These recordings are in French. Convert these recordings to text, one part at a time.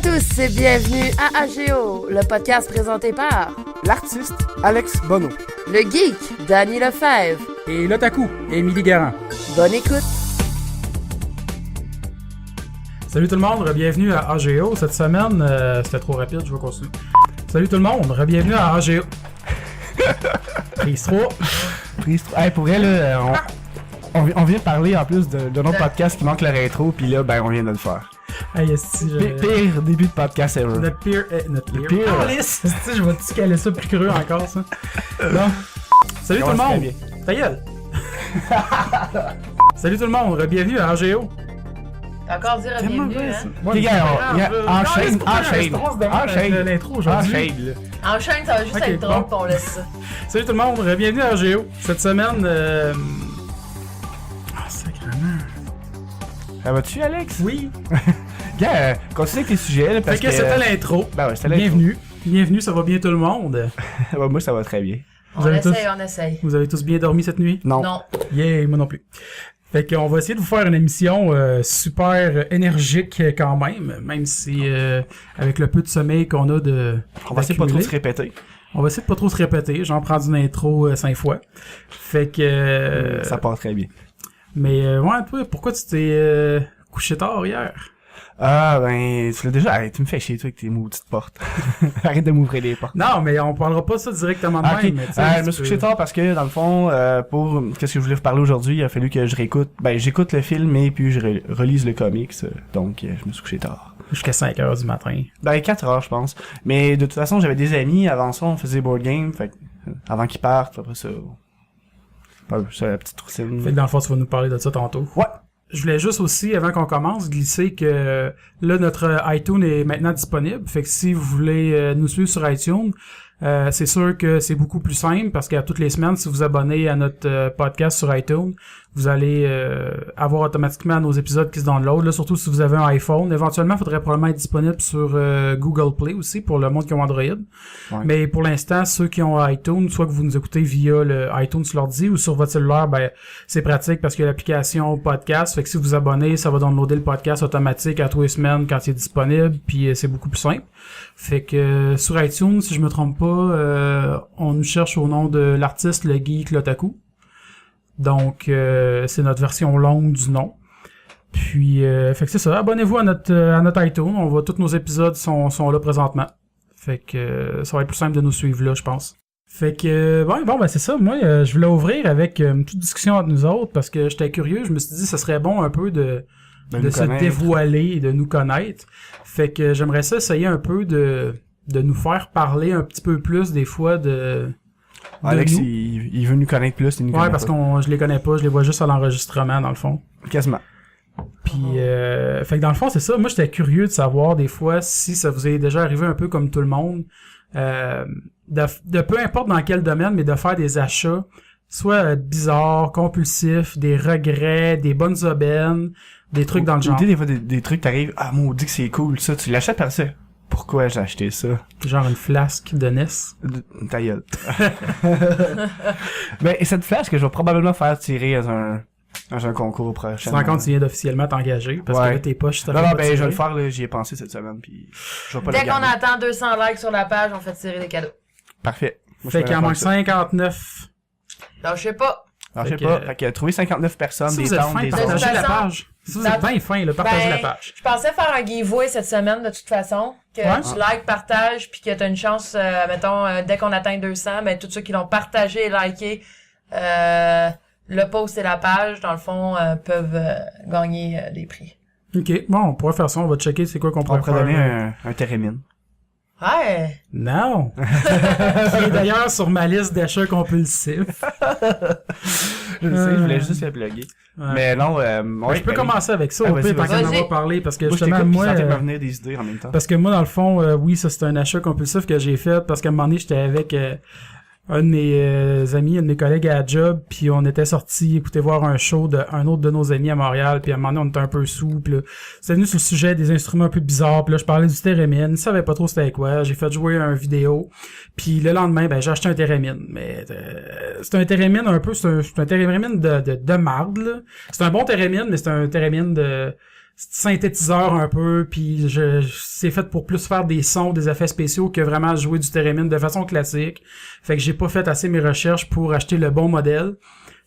tous et bienvenue à AGO, le podcast présenté par l'artiste Alex Bono, le geek Danny Lefebvre et l'otaku Émilie Garand. Bonne écoute. Salut tout le monde, bienvenue à AGO. Cette semaine, c'était trop rapide, je vais continuer. Salut tout le monde, bienvenue à AGO. Prise 3. Prise 3. Hey, pour elle, là, on vient de parler en plus de notre podcast qui manque le rétro, puis là, ben, on vient de le faire. Hey, Pire début de podcast ever. Notre pire. Oh, lisse! Je vais-tu caler ça plus creux encore, ça? Bon. Salut tout le monde! Ta gueule! Salut tout le monde, bienvenue à AGO. Encore dire bienvenue, hein? Ok, gars, enchaîne. L'intro aujourd'hui. Enchaîne, ça va juste être drôle qu'on laisse ça. Salut tout le monde, bienvenue à AGO. Cette semaine, sacrément. Ça va-tu, Alex? Oui. Gars, continue avec tes sujets, là, parce que c'était l'intro. Ben ouais, c'était l'intro. Bienvenue, ça va bien tout le monde. Moi, ça va très bien. On essaye. Vous avez tous bien dormi cette nuit? Non. Yeah, moi non plus. Fait qu'on va essayer de vous faire une émission super énergique quand même si avec le peu de sommeil qu'on a de... On va essayer de pas trop se répéter. On va essayer de pas trop se répéter. J'en prends une intro 5 fois. Fait que... ça part très bien. Mais ouais, toi, pourquoi tu t'es couché tard hier? Ah, ben, tu l'as déjà... Arrête, tu me fais chier, toi, avec tes maudites portes. Arrête de m'ouvrir les portes. Non, mais on parlera pas ça directement de même. Mais je me suis couché tard parce que, dans le fond, pour qu'est-ce que je voulais vous parler aujourd'hui, il a fallu que je réécoute... Ben, j'écoute le film et puis je relise le comics. Donc, je me suis couché tard. Jusqu'à 5h du matin. Ben, 4h, je pense. Mais de toute façon, j'avais des amis. Avant ça, on faisait board game. Fait avant qu'ils partent, après ça... C'est la petite routine. Fait que dans le fond, tu vas nous parler de ça tantôt. Ouais. Je voulais juste aussi, avant qu'on commence, glisser que là, notre iTunes est maintenant disponible. Fait que si vous voulez nous suivre sur iTunes, c'est sûr que c'est beaucoup plus simple parce qu'à toutes les semaines, si vous abonnez à notre podcast sur iTunes, vous allez avoir automatiquement nos épisodes qui se downloadent. Là, surtout si vous avez un iPhone. Éventuellement, il faudrait probablement être disponible sur Google Play aussi pour le monde qui ont Android. Ouais. Mais pour l'instant, ceux qui ont iTunes, soit que vous nous écoutez via le iTunes sur l'ordi ou sur votre cellulaire, ben c'est pratique parce qu'il y a l'application podcast. Fait que si vous vous abonnez, ça va downloader le podcast automatique à tous les semaines quand il est disponible. Puis c'est beaucoup plus simple. Fait que sur iTunes, si je me trompe pas, on nous cherche au nom de l'artiste, le geek, l'otaku. Donc, c'est notre version longue du nom. Puis, fait que c'est ça. Abonnez-vous à notre iTunes. Tous nos épisodes sont là présentement. Fait que ça va être plus simple de nous suivre là, je pense. Fait que, ben c'est ça. Moi, je voulais ouvrir avec une petite discussion entre nous autres parce que j'étais curieux. Je me suis dit, ça serait bon un peu de se dévoiler et de nous connaître. Fait que j'aimerais ça essayer un peu de nous faire parler un petit peu plus des fois de Alex, il veut nous connaître plus. Ouais, parce que je les connais pas, je les vois juste à l'enregistrement, dans le fond. Quasiment. Puis, fait que dans le fond, c'est ça. Moi, j'étais curieux de savoir, des fois, si ça vous est déjà arrivé un peu comme tout le monde, de peu importe dans quel domaine, mais de faire des achats, soit bizarres, compulsifs, des regrets, des bonnes aubaines, des trucs dans le genre. Des fois, des trucs, t'arrives, ah, maudit que c'est cool, ça, tu l'achètes par ça. Pourquoi j'ai acheté ça? Genre une flasque de NES. Ta gueule. Mais cette flasque, je vais probablement faire tirer dans un concours prochain. Sans compte, tu viens d'officiellement t'engager, parce que là, tes poches, ça fait Non, ben, je vais le faire, là, j'y ai pensé cette semaine, puis je vais pas le garder. Dès qu'on attend 200 likes sur la page, on fait tirer des cadeaux. Parfait. Fait qu'il en manque 59. Non, je sais pas. Fait que trouver 59 personnes, si des vous êtes temps, fin, des partagez la page. Si vous êtes bien fin, partagez la page. Je pensais faire un giveaway cette semaine, de toute façon. Que tu likes, partages, puis que t'as une chance, mettons, dès qu'on atteint 200, ben, tous ceux qui l'ont partagé et liké, le post et la page, dans le fond, peuvent gagner des prix. Ok, bon, on pourrait faire ça, on va checker c'est quoi qu'on pourrait faire. On pourrait donner un térémine. Ouais! Non! Qui est d'ailleurs sur ma liste d'achats compulsifs. Je sais, je voulais juste le plugger. Ouais. Mais non, je peux commencer avec ça, au pire, tant qu'on en va parler, parce que justement, moi... me venir des idées en même temps. Parce que moi, dans le fond, oui, ça c'est un achat compulsif que j'ai fait, parce qu'à un moment donné, j'étais avec un de mes amis, un de mes collègues à la job, puis on était sortis écouter voir un show d'un autre de nos amis à Montréal, puis à un moment donné, on était un peu sous, puis là, c'était venu sur le sujet des instruments un peu bizarres, puis là, je parlais du thérémine, je savais pas trop c'était quoi, j'ai fait jouer un vidéo, puis le lendemain, ben, j'ai acheté un thérémine, mais c'est un thérémine un peu, c'est un thérémine de marde, là. C'est un bon thérémine, mais c'est un thérémine de... synthétiseur un peu, puis c'est fait pour plus faire des sons, des effets spéciaux que vraiment jouer du Theremin de façon classique. Fait que j'ai pas fait assez mes recherches pour acheter le bon modèle.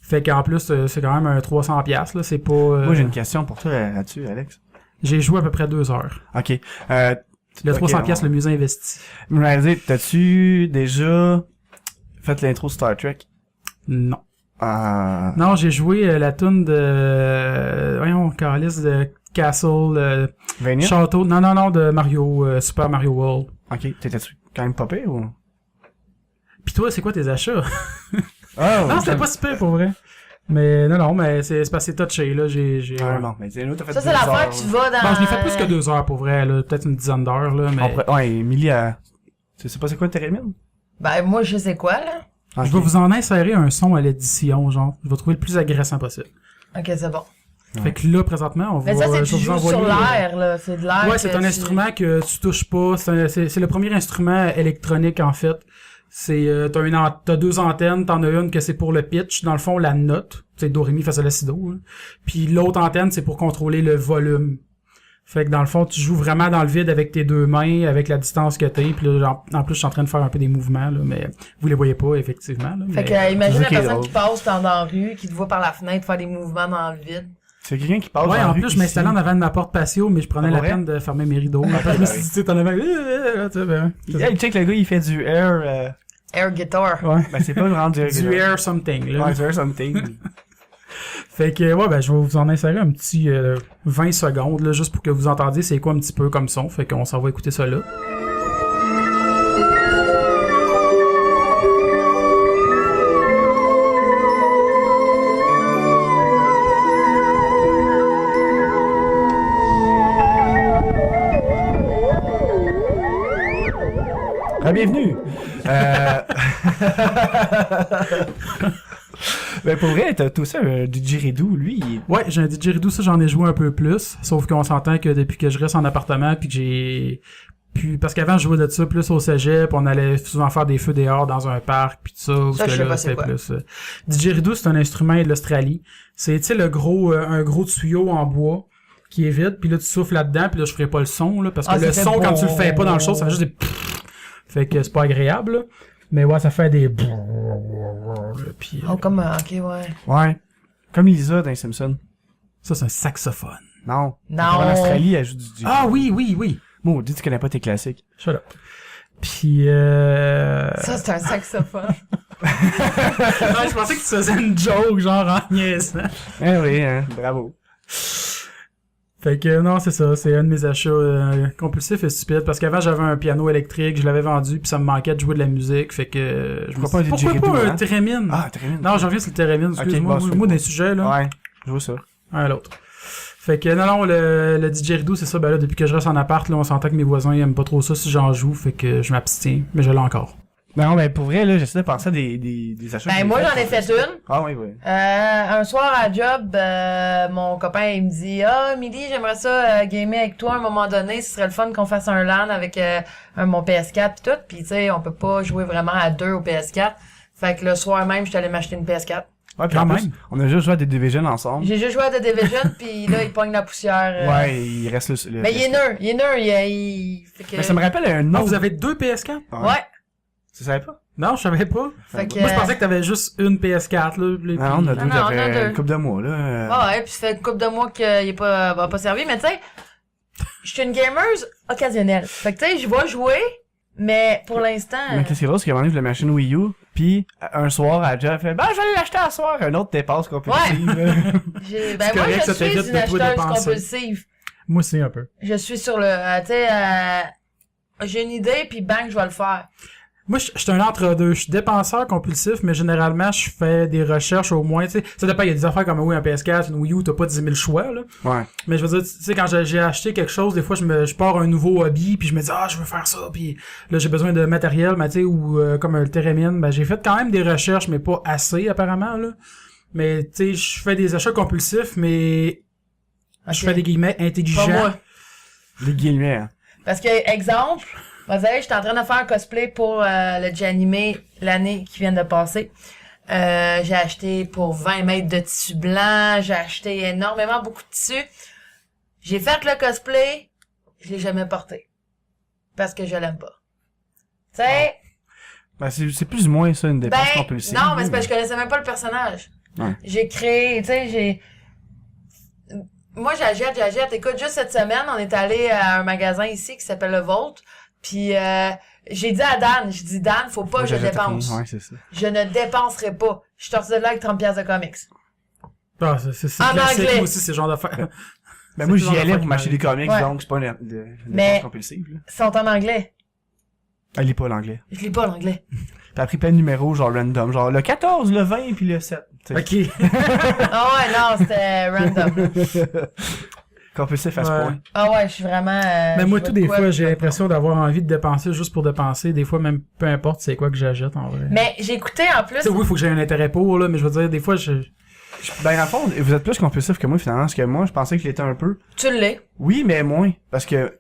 Fait qu'en plus, c'est quand même un 300$, là, c'est pas... Moi, j'ai une question pour toi là-dessus, Alex. J'ai joué à peu près 2 heures. OK. Le 300$, le mieux investi. Je me disais, t'as-tu déjà fait l'intro Star Trek? Non. Non, j'ai joué la tune de... voyons, Calice de Castle... Vanilla? Château... Non, de Mario... Super Mario World. OK. T'étais-tu quand même popé ou? Pis toi, c'est quoi tes achats? Non, c'était pas super pour vrai. Mais non, mais c'est passé touché, là, j'ai... non, mais c'est nous, t'as fait Ça, c'est l'affaire que tu vas dans... Bon, je l'ai fait plus que 2 heures pour vrai, là. Peut-être une dizaine d'heures, là, mais... Ouais, Emily tu sais pas c'est quoi le Theremin? Ben, moi, je sais quoi, là. Okay. Je vais vous en insérer un son à l'édition, genre. Je vais trouver le plus agressant possible. Ok, c'est bon. Ouais. Fait que là, présentement, on va... Mais ça, c'est que je tu vais vous joues sur envoyer, l'air, là. C'est de l'air. Ouais, c'est un instrument que tu touches pas. C'est le premier instrument électronique, en fait. C'est t'as 2 antennes, t'en as une que c'est pour le pitch, dans le fond la note, c'est do ré mi fa sol la si do. Puis l'autre antenne c'est pour contrôler le volume. Fait que dans le fond tu joues vraiment dans le vide avec tes 2 mains, avec la distance que t'es. Puis là, en plus je suis en train de faire un peu des mouvements là, mais vous les voyez pas effectivement. Là, fait mais... que imagine la Okay, personne qui passe dans la rue, qui te voit par la fenêtre faire des mouvements dans le vide. C'est quelqu'un qui passe Ouais, dans la en rue plus je m'installais ici. en avant de ma porte patio, mais je prenais la peine de fermer mes rideaux. Après je me suis dit, tu sais, t'en avais... Hey, check le gars, il fait du air... Air guitar. Ouais. Ben, c'est pas vraiment du air. Du air something, là. Ouais, du air something. Fait que, ouais, ben, je vais vous en insérer un petit 20 secondes, là, juste pour que vous entendiez c'est quoi un petit peu comme son. Fait qu'on s'en va écouter ça là. Bienvenue! Ben pour vrai, t'as aussi un didgeridoo, lui. Ouais, j'ai un didgeridoo, ça j'en ai joué un peu plus. Sauf qu'on s'entend que depuis que je reste en appartement puis que j'ai... Puis parce qu'avant je jouais de ça plus au cégep, on allait souvent faire des feux dehors dans un parc puis tout ça. Ça, je sais pas c'est quoi. Plus. Didgeridoo, c'est un instrument de l'Australie. C'est, tu sais, un gros tuyau en bois qui est vide, puis là tu souffles là-dedans, puis là je ferai pas le son, là, parce que le son, quand tu le fais pas dans le show, ça fait juste des... Fait que c'est pas agréable, là. Mais ouais, ça fait des... Puis, Oh, comme... ok, ouais. Ouais. Comme Lisa dans les Simpsons. ça, c'est un saxophone. Non. Non. En Australie, elle joue du didgeridoo. Ah oui. Maudit, tu connais pas tes classiques. Shut up. Puis, Ça, c'est un saxophone. ouais, je pensais que tu faisais une joke, genre en niaisant. Eh oui, hein. Bravo. Fait que non, c'est ça, c'est un de mes achats compulsifs et stupides, parce qu'avant j'avais un piano électrique, je l'avais vendu, puis ça me manquait de jouer de la musique, fait que je me Pourquoi suis dit, pas un pourquoi pas didgeridoo, un hein? Theremin? Ah, Theremin. Non, j'en reviens sur le Theremin, excuse-moi, Ok, bon, moi c'est des sujets là, Ouais, je vois ça. un à l'autre. Fait que non, le didgeridoo, c'est ça, ben là, depuis que je reste en appart, là, on s'entend que mes voisins ils aiment pas trop ça si j'en joue, fait que je m'abstiens, mais je l'ai encore. Non, mais pour vrai, là, j'essaie de penser à des achats. Ben, moi, j'en ai fait une. Ah oui. Un soir à job, mon copain, il me dit, ah, Emily, j'aimerais ça gamer avec toi à un moment donné. Ce serait le fun qu'on fasse un LAN avec mon PS4 pis tout. Pis tu sais, on peut pas jouer vraiment à 2 au PS4. Fait que le soir même, j'étais allé m'acheter une PS4. Ouais, puis Quand en plus, même. on a juste joué à des Division ensemble. J'ai juste joué à The Division pis là, il pogne la poussière. Ouais, il reste le... Mais il est nœud, fait que... Mais ça me rappelle un Ah, autre... vous avez 2 PS4? Ouais. Tu savais pas? Non, je savais pas. Fait que... Moi, je pensais que t'avais juste une PS4, là. Puis... Non, on a deux, Non, on a j'avais deux. une couple de mois, là. Ouais, puis ça fait une couple de mois qu'il est pas servi, mais tu sais, je suis une gameuse occasionnelle. Fait que tu sais, je vais jouer, mais pour l'instant... Mais qu'est-ce qui est drôle, c'est qu'à un moment donné, je voulais machine Wii U, pis un soir, elle a déjà fait, ben, je vais aller l'acheter un soir, un autre dépasse compulsive. Ben moi, correct, ça je suis t'évite une de tout acheteuse dépenser. compulsive. Moi aussi, un peu. Je suis sur le... tu sais, j'ai une idée, puis bang, je vais le faire. Moi, je suis un entre-deux. Je suis dépenseur compulsif, mais généralement, je fais des recherches au moins, tu sais. Ça dépend, il y a des affaires comme, oui, un PS4, une Wii U, t'as pas 10 000 choix, là. Ouais. Mais je veux dire, tu sais, quand j'ai acheté quelque chose, des fois, je pars un nouveau hobby, puis je me dis, je veux faire ça, puis là, j'ai besoin de matériel, mais tu sais, ou comme un Theremin, ben, j'ai fait quand même des recherches, mais pas assez, apparemment, là. Mais, tu sais, je fais des achats compulsifs, mais je fais des guillemets intelligents. Pas moi. Les guillemets, hein. Parce que, exemple, vous savez, j'étais en train de faire un cosplay pour le J-Animé l'année qui vient de passer. J'ai acheté pour 20 mètres de tissu blanc, j'ai acheté beaucoup de tissu. J'ai fait le cosplay, je l'ai jamais porté. Parce que je l'aime pas. Tu sais... Ben, c'est plus ou moins ça, une dépense compulsive. Non, mais c'est parce que je connaissais même pas le personnage. Ouais. J'ai créé, tu sais, moi, j'achète. Écoute, juste cette semaine, on est allé à un magasin ici qui s'appelle Le Vault. Puis, j'ai dit à Dan, Dan, faut pas que je dépense. Ouais, c'est ça. Je ne dépenserai pas. Je suis sorti de là avec 30$ de comics. Ah, c'est En classique anglais. aussi, ces genres d'affaires. Ben, moi, j'y allais pour m'acheter des comics, Ouais. donc c'est pas une Mais- dépense compulsive, là. Ils sont en anglais. Elle lit pas l'anglais. Je lis pas l'anglais. T'as pris plein de numéros, genre random. Genre le 14, le 20, puis le 7. t'sais. Ok. Ah ouais, non, c'était random. Compulsif à ce Ouais. point. Ah ouais, je suis vraiment... Mais moi, je tout vois des quoi, fois, puis j'ai je- l'impression d'avoir envie de dépenser juste pour dépenser. Des fois, même peu importe c'est quoi que j'achète, en vrai. Mais j'ai écouté en plus... Tu sais, oui, faut que j'ai un intérêt pour, là, mais je veux dire, des fois, Ben, dans le fond, vous êtes plus compulsif que moi, finalement, parce que moi, je pensais que je l'étais un peu. Tu l'es. Oui, mais moins. Parce que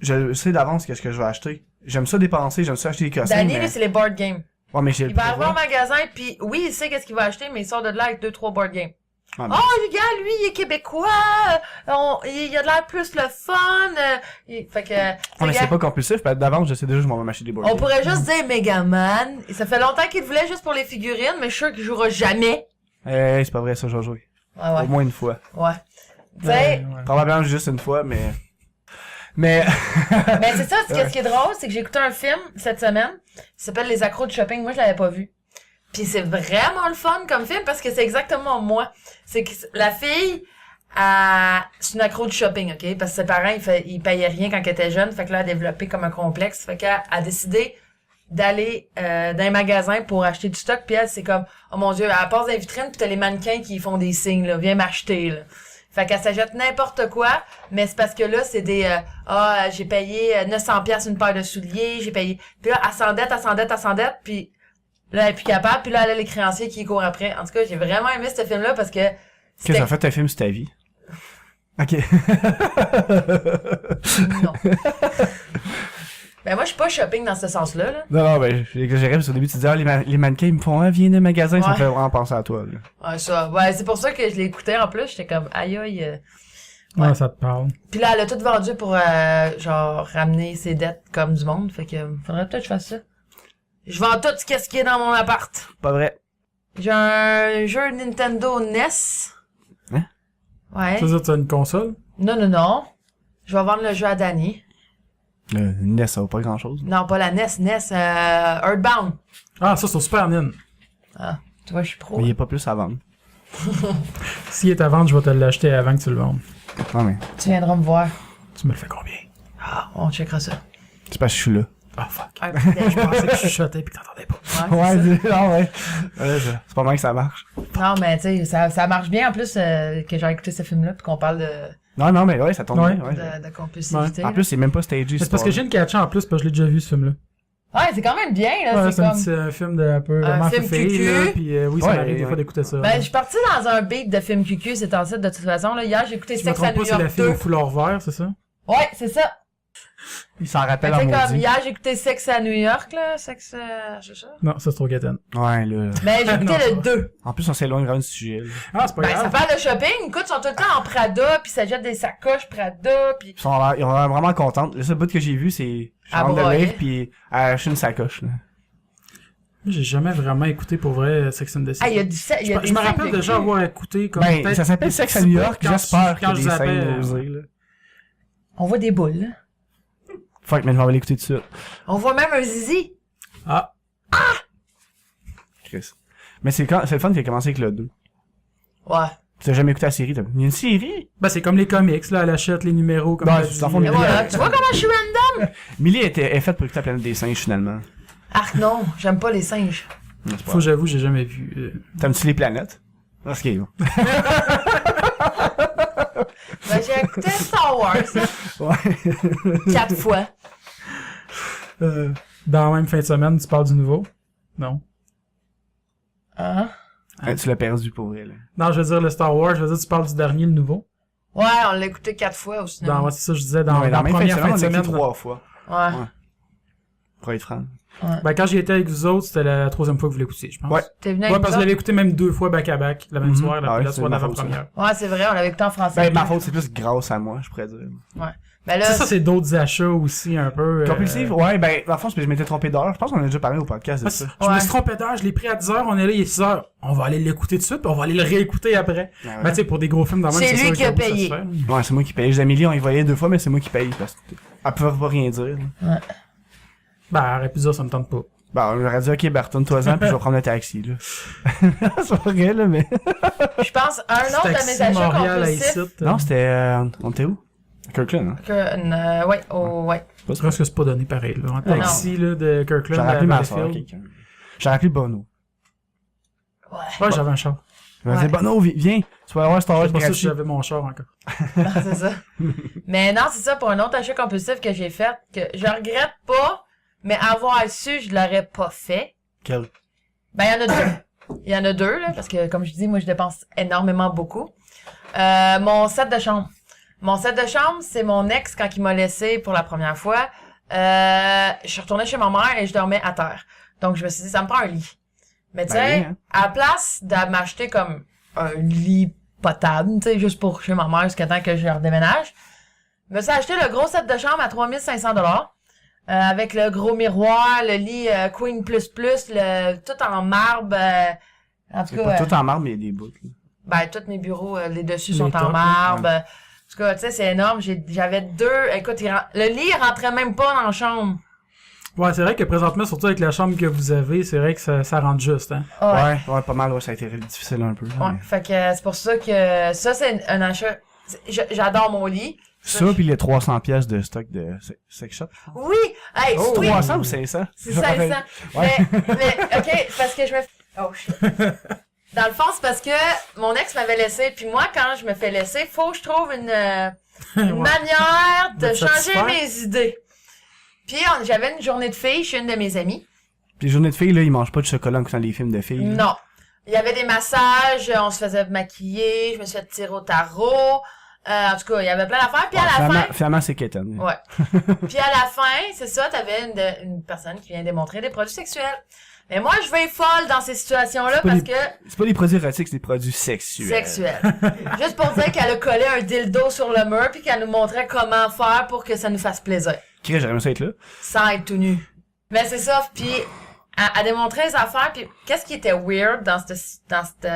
je sais d'avance qu'est-ce que je vais acheter. J'aime ça dépenser, j'aime ça acheter des costumes. Danny, mais... lui, c'est les board games. Ouais, mais j'ai Il va arriver au magasin, puis oui, il sait qu'est-ce qu'il va acheter, mais il sort de là avec 2-3 board games. Ah, mais- Oh, les gars, lui, il est québécois, il a de l'air plus le fun. Fait que, Ouais, mais gars, c'est pas compulsif, parce que d'avance, je sais déjà que je m'en vais m'acheter des board on games. pourrait juste dire Megaman. Et ça fait longtemps qu'il le voulait juste pour les figurines, mais je suis sûr qu'il jouera jamais. C'est pas vrai, ça, je vais jouer. Ouais, ouais. Au moins une fois. Ouais. Tu sais, ouais. Probablement juste une fois, mais... mais c'est ça, ce qui est drôle, c'est que j'ai écouté un film cette semaine, qui s'appelle Les accros de shopping. Moi, je l'avais pas vu. Puis c'est vraiment le fun comme film parce que c'est exactement moi. C'est que la fille, c'est une accro de shopping, ok? Parce que ses parents, ils payaient rien quand elle était jeune. Fait que là, elle a développé comme un complexe. Fait qu'elle a décidé d'aller dans un magasin pour acheter du stock. Puis elle, c'est comme, oh mon Dieu, elle passe dans les vitrines puis t'as les mannequins qui font des signes, là. Viens m'acheter, là. Fait qu'elle s'achète n'importe quoi, mais c'est parce que là, c'est des, j'ai payé 900$ une paire de souliers, j'ai payé, puis là, elle s'endette, puis là, elle est plus capable, puis là, elle a les créanciers qui courent après. En tout cas, j'ai vraiment aimé ce film-là parce que Qu'est-ce que ça fait un film sur ta vie? Ok. Non. Ben moi, je suis pas shopping dans ce sens-là, là. Non, ben, j'ai exagéré parce qu'au début, tu disais, les mannequins, ils me font, viens dans le magasin, ça me Ouais. fait vraiment penser à toi, là. Ouais, ça. Ouais, c'est pour ça que je l'ai écouté en plus, j'étais comme, aïe aïe. Ouais, ça te parle. Puis là, elle a tout vendu pour, genre, ramener ses dettes comme du monde, fait que, faudrait peut-être que je fasse ça. Je vends tout ce qui est dans mon appart. Pas vrai. J'ai un jeu Nintendo NES. Hein? Ouais. Ça, t'as une console? Non. Je vais vendre le jeu à Danny. Le NES, ça vaut pas grand-chose. Non, pas la NES, Earthbound. Ah, ça, c'est au Super Nin. Ah, tu vois, je suis pro. Mais il y a pas plus à vendre. S'il est à vendre, je vais te l'acheter avant que tu le vendes. Non, mais, Tu viendras me voir. Tu me le fais combien? Ah, on checkera ça. c'est parce que je suis là. Ah, fuck. Un petit déj. Je pensais que je chuchotais pis que t'entendais pas. Ouais, c'est non, ouais. C'est pas mal que ça marche. ça. Non, mais tu sais, ça marche bien en plus que j'ai écouté ce film-là puis qu'on parle Non, mais ouais, ça tombe Ouais. bien, ouais. de compulsivité. En plus, c'est même pas stagé. C'est parce que j'ai une catch en plus, parce que je l'ai déjà vu, ce film-là. Ouais, c'est quand même bien, là. Ouais, c'est c'est comme... un film de un peu Un vraiment film féfé, cucu. là, pis oui, ça Ouais, m'arrive des ouais. fois d'écouter ça. Ben, je suis partie dans un beat de film QQ, c'est en site de toute façon, là. Hier, j'ai écouté Je me Sex à trompe New pas, c'est la York fille 2. au foulard vert, c'est ça? Ouais, c'est ça. Il s'en Fait rappelle que en c'est comme, maudit. hier, j'ai écouté Sex à New York, là. C'est ça? Non, ça c'est trop Gaten. Ouais, là. Ben, j'ai écouté Non, le 2. En plus, on s'éloigne vraiment du sujet, là. Ah, c'est pas Ben, ça grave. parle de shopping. Écoute, ils sont tout le temps en Prada, puis ça jette des sacoches Prada, puis... Ils ont l'air vraiment contentes. Le seul bout que j'ai vu, c'est, je À rentre de broyer. rire pis à acheter une sacoche, là. J'ai jamais vraiment écouté pour vrai Sex and the City. Ah, il y a du il y a des Je me scènes rappelle de déjà cul. avoir écouté comme Ben, peut-être ça s'appelle un Sex à petit New peu York, quand j'espère qu'il y quand a je des zappais, scènes osées, là. On voit des boules, là. Fuck, mais je m'en vais l'écouter tout de suite. On voit même un zizi. Ah, Chris. Mais c'est le fun qui a commencé avec le 2. Ouais. Tu as jamais écouté la série, il y a une série? ben c'est comme les comics, là, elle achète les numéros comme Ben, t'as c'est dit. dans le fond, Et voilà. Tu vois comment je suis random? Millie est faite pour écouter la planète des singes, finalement. Ah non, j'aime pas les singes. Non, c'est pas Faut que j'avoue, j'ai jamais vu. T'aimes-tu les planètes? Ah, ce qui est bon. Ben, j'ai écouté Star Wars, là, Ouais. 4 fois. Dans la même fin de semaine, tu parles du nouveau? Non. Hein? Tu l'as perdu pour vrai, là. Non, je veux dire le Star Wars, je veux dire tu parles du dernier, le nouveau. Ouais, on l'a écouté 4 fois au cinéma. Ouais, c'est ça que je disais, dans Ouais, la la même première fin de on l'a semaine. écouté 3 fois. Ouais. Ouais. pour être franc. Ouais. Ben, quand j'y étais avec vous autres, c'était la 3e fois que vous l'écoutiez, je pense. Ouais. T'es venu Ouais, avec parce que je l'avais écouté même 2 fois back-à-back, la même soirée, la soirée d'avant-première. Ouais, c'est vrai, on l'avait écouté en français. Ben, ma faute, c'est plus grâce à moi, je pourrais dire. Ouais. Ben là, Ça, c'est d'autres achats aussi, un peu. Compulsif? Ouais, ben, dans le fond, c'est parce que je m'étais trompé d'heure. Je pense qu'on a déjà parlé au podcast de ça. Je me suis trompé d'heure, je l'ai pris à 10h, on est là, il est 6h. On va aller l'écouter tout de suite, puis on va aller le réécouter après. Ouais. Ben, tu sais, pour des gros films dans le C'est même, lui sûr qui a que ça se payé. fait. Ouais, c'est moi qui paye. Les Amélie, on y voyait 2 fois, mais c'est moi qui paye parce qu'elle pouvait pas rien dire. ouais. Ben, arrête plus ça me tente pas. Bon, on aurait dit, ok, ben, retourne-toi-en, puis je vais prendre le taxi, là. C'est pas vrai, là, mais. Je pense un autre de mes Taxi achats Montréal à compulsifs. Non, ici. Non, c'était, on était où? Kirkland, hein? Ouais, ouais. je pense que c'est pas donné pareil, là. En taxi, là, de Kirkland J'aurais à appelé ma soeur, Valleyfield. quelqu'un. J'aurais appelé Bono. Ouais. Ouais, j'avais un char. Je me disais, Bono, viens, tu vas avoir Star Wars C'est pas ça que gratuit. j'avais mon char encore. Non, c'est ça. Mais non, c'est ça, pour un autre achat compulsif que j'ai fait, que je regrette pas, mais avoir su, je l'aurais pas fait. Quel? Ben, il y en a deux. Il y en a deux, là, parce que, comme je dis, moi, je dépense énormément beaucoup. Mon set de chambre. Mon set de chambre, c'est mon ex, quand il m'a laissé pour la première fois. Je suis retournée chez ma mère et je dormais à terre. Donc, je me suis dit, ça me prend un lit. Mais tu sais, Ben oui, hein. à la place de m'acheter comme un lit potable, tu sais, juste pour chez ma mère jusqu'à temps que je redéménage, je me suis acheté le gros set de chambre à 3500 $. Avec le gros miroir, le lit Queen++, tout en marbre. En tout C'est cas, pas tout en marbre, mais il y a des bouts, là. ben tous mes bureaux, les dessus Les sont en tops, marbre. ouais. En tout cas, tu sais, c'est énorme. J'avais deux. Écoute, le lit il rentrait même pas dans la chambre. Ouais, c'est vrai que présentement, surtout avec la chambre que vous avez, c'est vrai que ça rentre juste, hein. Ouais. Ouais, pas mal, ouais, ça a été difficile un peu. là, Ouais. mais- Fait que c'est pour ça que ça, c'est un achat. J'adore mon lit. Ça, puis les 300 pièces de stock de sex shop. Oui! Hey, Oh, oui! 300 ou 500? C'est 500. Ouais. Mais, ok, parce que je me... Oh, shit. Dans le fond, c'est parce que mon ex m'avait laissé, puis moi, quand je me fais laisser, faut que je trouve une manière de De te changer satisfaire. mes idées. Puis j'avais une journée de filles chez une de mes amies. Puis les journées de filles, là, ils mangent pas de chocolat comme dans les films de filles. là. Non. Il y avait des massages, on se faisait maquiller, je me suis fait tirer au tarot. En tout cas, il y avait plein d'affaires. Puis Ouais, à la fin... finalement, c'est Kéton. Ouais. Puis à la fin, c'est ça, t'avais une personne qui vient démontrer des produits sexuels. Mais moi, je vais folle dans ces situations-là C'est pas parce des- que... C'est pas des produits érotiques, c'est des produits sexuels. Sexuel. Juste pour dire qu'elle a collé un dildo sur le mur puis qu'elle nous montrait comment faire pour que ça nous fasse plaisir. Chris, j'aimerais ça être là. Sans être tout nu. Mais c'est ça, puis elle démontrait les affaires puis qu'est-ce qui était weird dans cette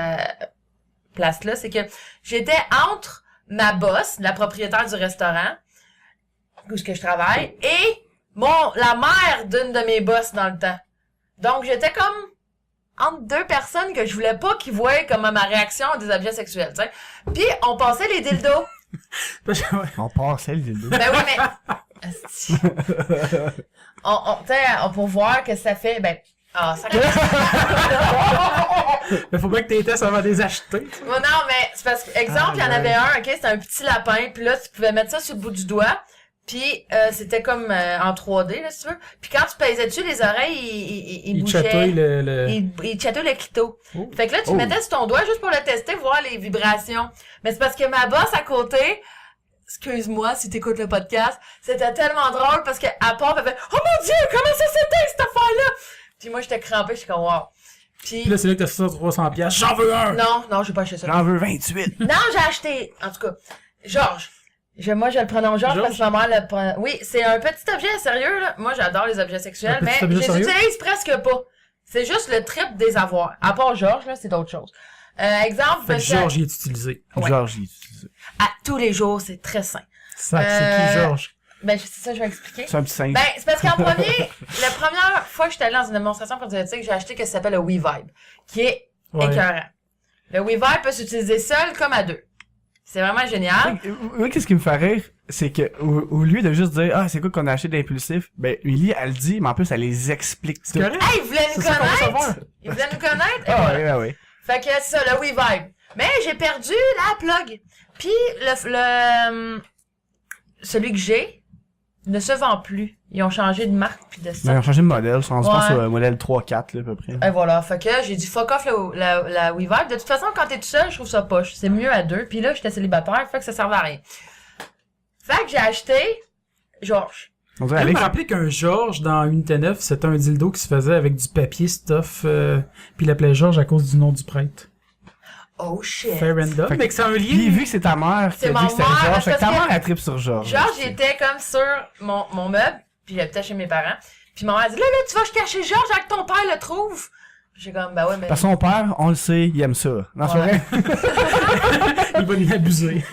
place-là, c'est que j'étais entre ma boss, la propriétaire du restaurant, où ce que je travaille, et la mère d'une de mes boss dans le temps. Donc j'étais comme entre deux personnes que je voulais pas qu'ils voient comme ma réaction à des objets sexuels, tu sais. Puis on passait les dildos. On passait le dildo. Ben oui, mais... Asti. Tu sais, pour voir que ça fait, ben... Ah, ça Mais faut bien que t'aies tests avant de les acheter. Bon, non, mais c'est parce que, exemple, il y en avait un, ok, c'était un petit lapin, puis là, tu pouvais mettre ça sur le bout du doigt, puis c'était comme en 3D, là, si tu veux. Puis quand tu pesais dessus, les oreilles, ils Il bougeaient. chatouille le... Il chatouille le clito. Oh. Fait que là, tu Oh. mettais sur ton doigt juste pour le tester, voir les vibrations. Mais c'est parce que ma boss à côté, excuse-moi si t'écoutes le podcast, c'était tellement drôle parce qu'à part, elle fait « Oh mon Dieu, comment ça s'était cette affaire-là? » Puis moi, j'étais crampée, je suis comme « Wow. » Puis... Puis là, c'est là que t'as fait ça 300 piastres. J'en veux un! Non, j'ai pas acheté ça. J'en veux 28. Non, j'ai acheté, en tout cas, Georges. Moi, je le prénomme Georges parce que ma mère le prend. Oui, c'est un petit objet sérieux, là. Moi, j'adore les objets sexuels, Un mais petit je objet les sérieux? utilise presque pas. C'est juste le trip des avoirs. À part Georges, là, c'est d'autres choses. Exemple, Fait que je- Georges, il est utilisé. Ouais. Georges, il utilise ça. à tous les jours, c'est très sain. Sac, c'est qui, Georges? Ben, c'est ça, je vais expliquer. C'est un petit singe. Ben, c'est parce qu'en premier, la première fois que j'étais allée dans une démonstration prototypique, j'ai acheté ce qui s'appelle le WeVibe, qui est Ouais. écœurant. Le WeVibe peut s'utiliser seul comme à deux. C'est vraiment génial. Oui, qu'est-ce qui me fait rire, c'est que au lieu de juste dire c'est quoi qu'on a acheté d'impulsif, ben Lily elle le dit, mais en plus elle les explique. C'est tout. correct? Hey, il voulait nous C'est ça qu'on veut connaître! savoir. Il voulait nous connaître! et Ah voilà. ouais, ouais, ouais. Fait que c'est ça, le WeVibe. Mais j'ai perdu la plug. Puis celui que j'ai ne se vend plus. Ils ont changé de marque puis de Ben, ça. ils ont changé de modèle, on se pense Ouais. au modèle 3-4 là à peu près. Et voilà, fait que j'ai dit fuck off la WeVibe. De toute façon, quand t'es tout seul, je trouve ça poche. C'est mieux à deux. Puis là, j'étais célibataire, fait que ça servait à rien. Fait que j'ai acheté Georges. On dirait Je me Alex. rappelais qu'un Georges dans Unité 9, c'était un dildo qui se faisait avec du papier stuff, puis il l'appelait Georges à cause du nom du prêtre. Oh shit. Fair random, Fait que- mais que c'est un lien. Puis vu que c'est ta mère qui C'est a ma dit que c'était mère, Georges, fait que ta parce que- mère elle tripe sur Georges. Genre, j'étais comme sur mon meuble, puis j'habitais chez mes parents. Puis ma mère a dit, là, tu vas cacher Georges avec ton père le trouve. J'ai comme, bah ouais, mais... Parce que son père, on le sait, il aime ça. Non, c'est Ouais. vrai? Il va nous abuser.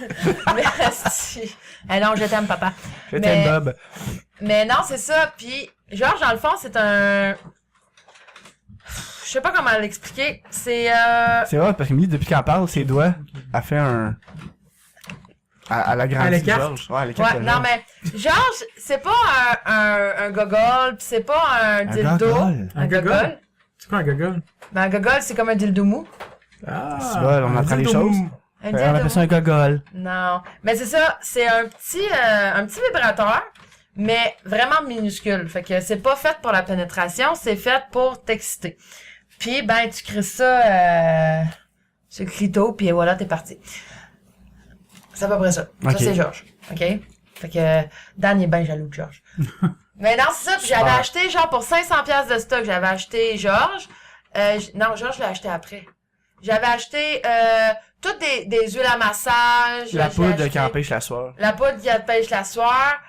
Merci. Ah non, je t'aime, papa. Je t'aime, Mais- Bob. Mais non, c'est ça. Puis, Georges, dans le fond, c'est un... Je sais pas comment l'expliquer. C'est, C'est vrai, parce que Milly, depuis qu'elle parle, ses doigts, a fait un... Elle a grandi, À l'écart. Georges. Ouais, à l'écart ouais, de non, Georges. mais Georges, c'est pas un gogol, pis c'est pas un dildo. gogol? Un gogol? C'est quoi un gogol? Ben, un gogol, c'est comme un dildo mou. Ah, C'est vrai, on un apprend les dildo choses. mou. Un On dildo appelle ça mou. un gogol. Non. Mais c'est ça, c'est un petit vibrateur, mais vraiment minuscule. Fait que c'est pas fait pour la pénétration, c'est fait pour t'exciter. Puis, ben, tu crées ça, sur le clito, puis voilà, t'es parti. C'est à peu près ça. Ok. Ça, c'est Georges. OK? Fait que Dan, il est bien jaloux de Georges. Mais non, c'est ça. Puis j'avais Super. acheté, genre, pour 500$ de stock, j'avais acheté Georges. Non, Georges, je l'ai acheté après. J'avais acheté toutes des huiles à massage. La J'ai poudre acheté qui empêche la soirée. La poudre qui empêche la sueur.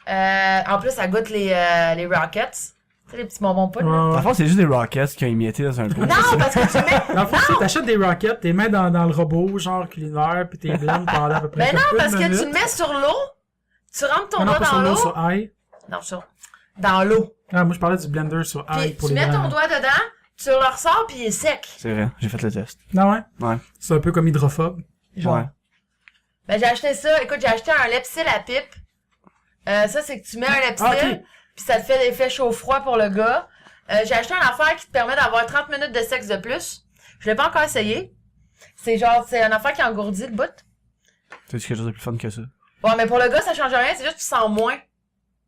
En plus, ça goûte les Rockets. Tu sais, les petits bonbons poudre. là. Ouais, Dans ouais. le fond, c'est juste des Rockets qui ont émietté dans un pot. Non, parce que tu mets... Dans le fond, c'est t'achètes des rockets, t'es mets dans le robot, genre culinaire, pis t'es blends pendant à peu près Mais non, quelques parce que minutes. tu le mets sur l'eau. Tu rentres ton Ah non, doigt pas sur dans l'eau, l'eau. sur ail. Non, sur... Dans l'eau. Ah, moi, je parlais du blender sur ail Puis pour tu les mets ton blends. doigt dedans, tu le ressors, puis il est sec. C'est vrai, j'ai fait le test. Ah ouais? Ouais. C'est un peu comme hydrophobe. Genre. Ouais. Ben, j'ai acheté ça. Écoute, j'ai acheté un Lepsil à pipe. Ça, c'est que tu mets un Lepsil, Ah, ok. puis ça te fait l'effet chaud-froid pour le gars. J'ai acheté une affaire qui te permet d'avoir 30 minutes de sexe de plus. Je l'ai pas encore essayé. C'est genre, c'est une affaire qui engourdit le bout. C'est quelque chose de plus fun que ça. Ouais, mais pour le gars, ça change rien, c'est juste que tu sens moins.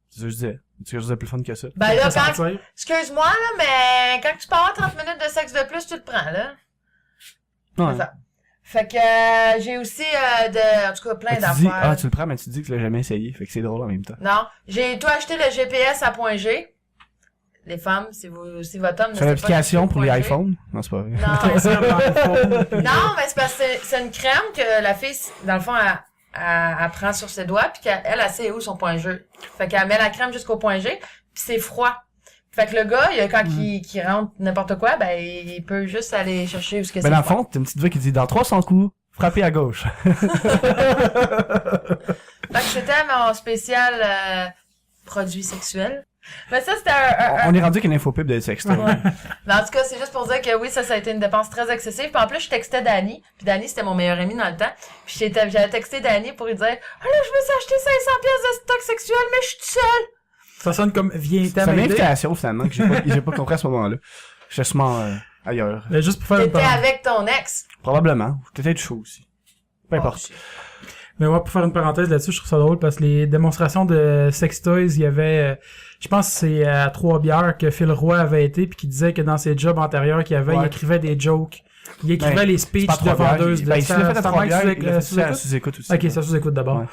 C'est ça que je disais. C'est quelque chose de plus fun que ça. Ben là, Ça quand... sentir. Excuse-moi, là, mais quand tu peux avoir 30 minutes de sexe de plus, tu le prends, là. Ouais. C'est ça. Fait que j'ai aussi en tout cas plein Mais tu dis, d'affaires. tu le prends, mais tu dis que tu l'as jamais essayé. Fait que c'est drôle en même temps. Non, j'ai tout acheté le GPS à point G. Les femmes, si votre homme ne C'est sait une pas application utiliser pour les point G. iPhones? Non, c'est pas vrai. Non, Ça, dans le fond. non, mais c'est parce que c'est une crème que la fille, dans le fond, elle prend sur ses doigts, puis qu'elle sait où son point G. Fait qu'elle met la crème jusqu'au point G, puis c'est froid. Fait que le gars, quand il rentre n'importe quoi, ben il peut juste aller chercher où ce que Mais c'est dans le froid. fond, t'as une petite voix qui dit, dans 300 coups, frappez à gauche. Fait que c'était mon spécial produit sexuel. Mais ça, c'était On est rendu qu'une infopub de sextoy. Mais en tout cas, c'est juste pour dire que oui, ça a été une dépense très excessive. Puis en plus, je textais Dani. Puis Dani, c'était mon meilleur ami dans le temps. Puis j'avais texté Dani pour lui dire « Ah là, je me suis acheté 500$ de stock sexuel, mais je suis toute seule! Ça sonne comme viens C'est t'aider. une invitation, finalement, que j'ai pas compris à ce moment-là. J'étais sûrement ailleurs. Mais juste pour faire une T'étais parenthèse. avec ton ex. Probablement. J'étais peut-être chaud aussi. Peu importe. Mais ouais, pour faire une parenthèse là-dessus, je trouve ça drôle parce que les démonstrations de sex toys, il y avait, je pense que c'est à Trois-Bières que Phil Roy avait été puis qui disait que dans ses jobs antérieurs qu'il avait, Ouais. il écrivait des jokes. Il écrivait Ben, les c'est speeches pas de Trois-Bières, vendeuses. Ben, il c'est l'a fait à c'est Trois-Bières, Mike il l'a fait sous-écoute? à sous-écoute aussi. Ok, ça sous-écoute d'abord. Ouais.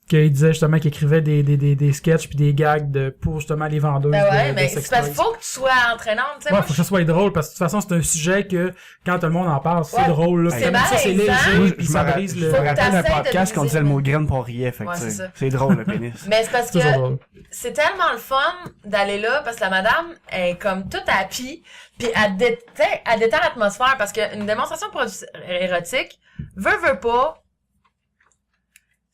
Qu'il disait justement qu'il écrivait des sketchs puis des gags pour justement les vendeuses Ben ouais, de mais sex c'est parce toys. qu'il faut que tu sois entraînante. Tu sais, Ouais, moi, faut que ça soit drôle parce que de toute façon, c'est un sujet que quand tout le monde en parle, c'est Ouais. drôle. Là. C'est Comme ça, c'est malaisant. léger, Moi, puis je ça me brise je le... me Faut que rappelle d'un t'essayes de podcast qu'on disait le mot briser. graine pour rien. Fait que, Ouais, tu sais, c'est ça. c'est drôle, le pénis. Mais c'est parce C'est toujours que drôle. c'est tellement le fun d'aller là parce que la madame est comme toute happy puis elle détend l'atmosphère parce qu'une démonstration de produits érotiques veut pas,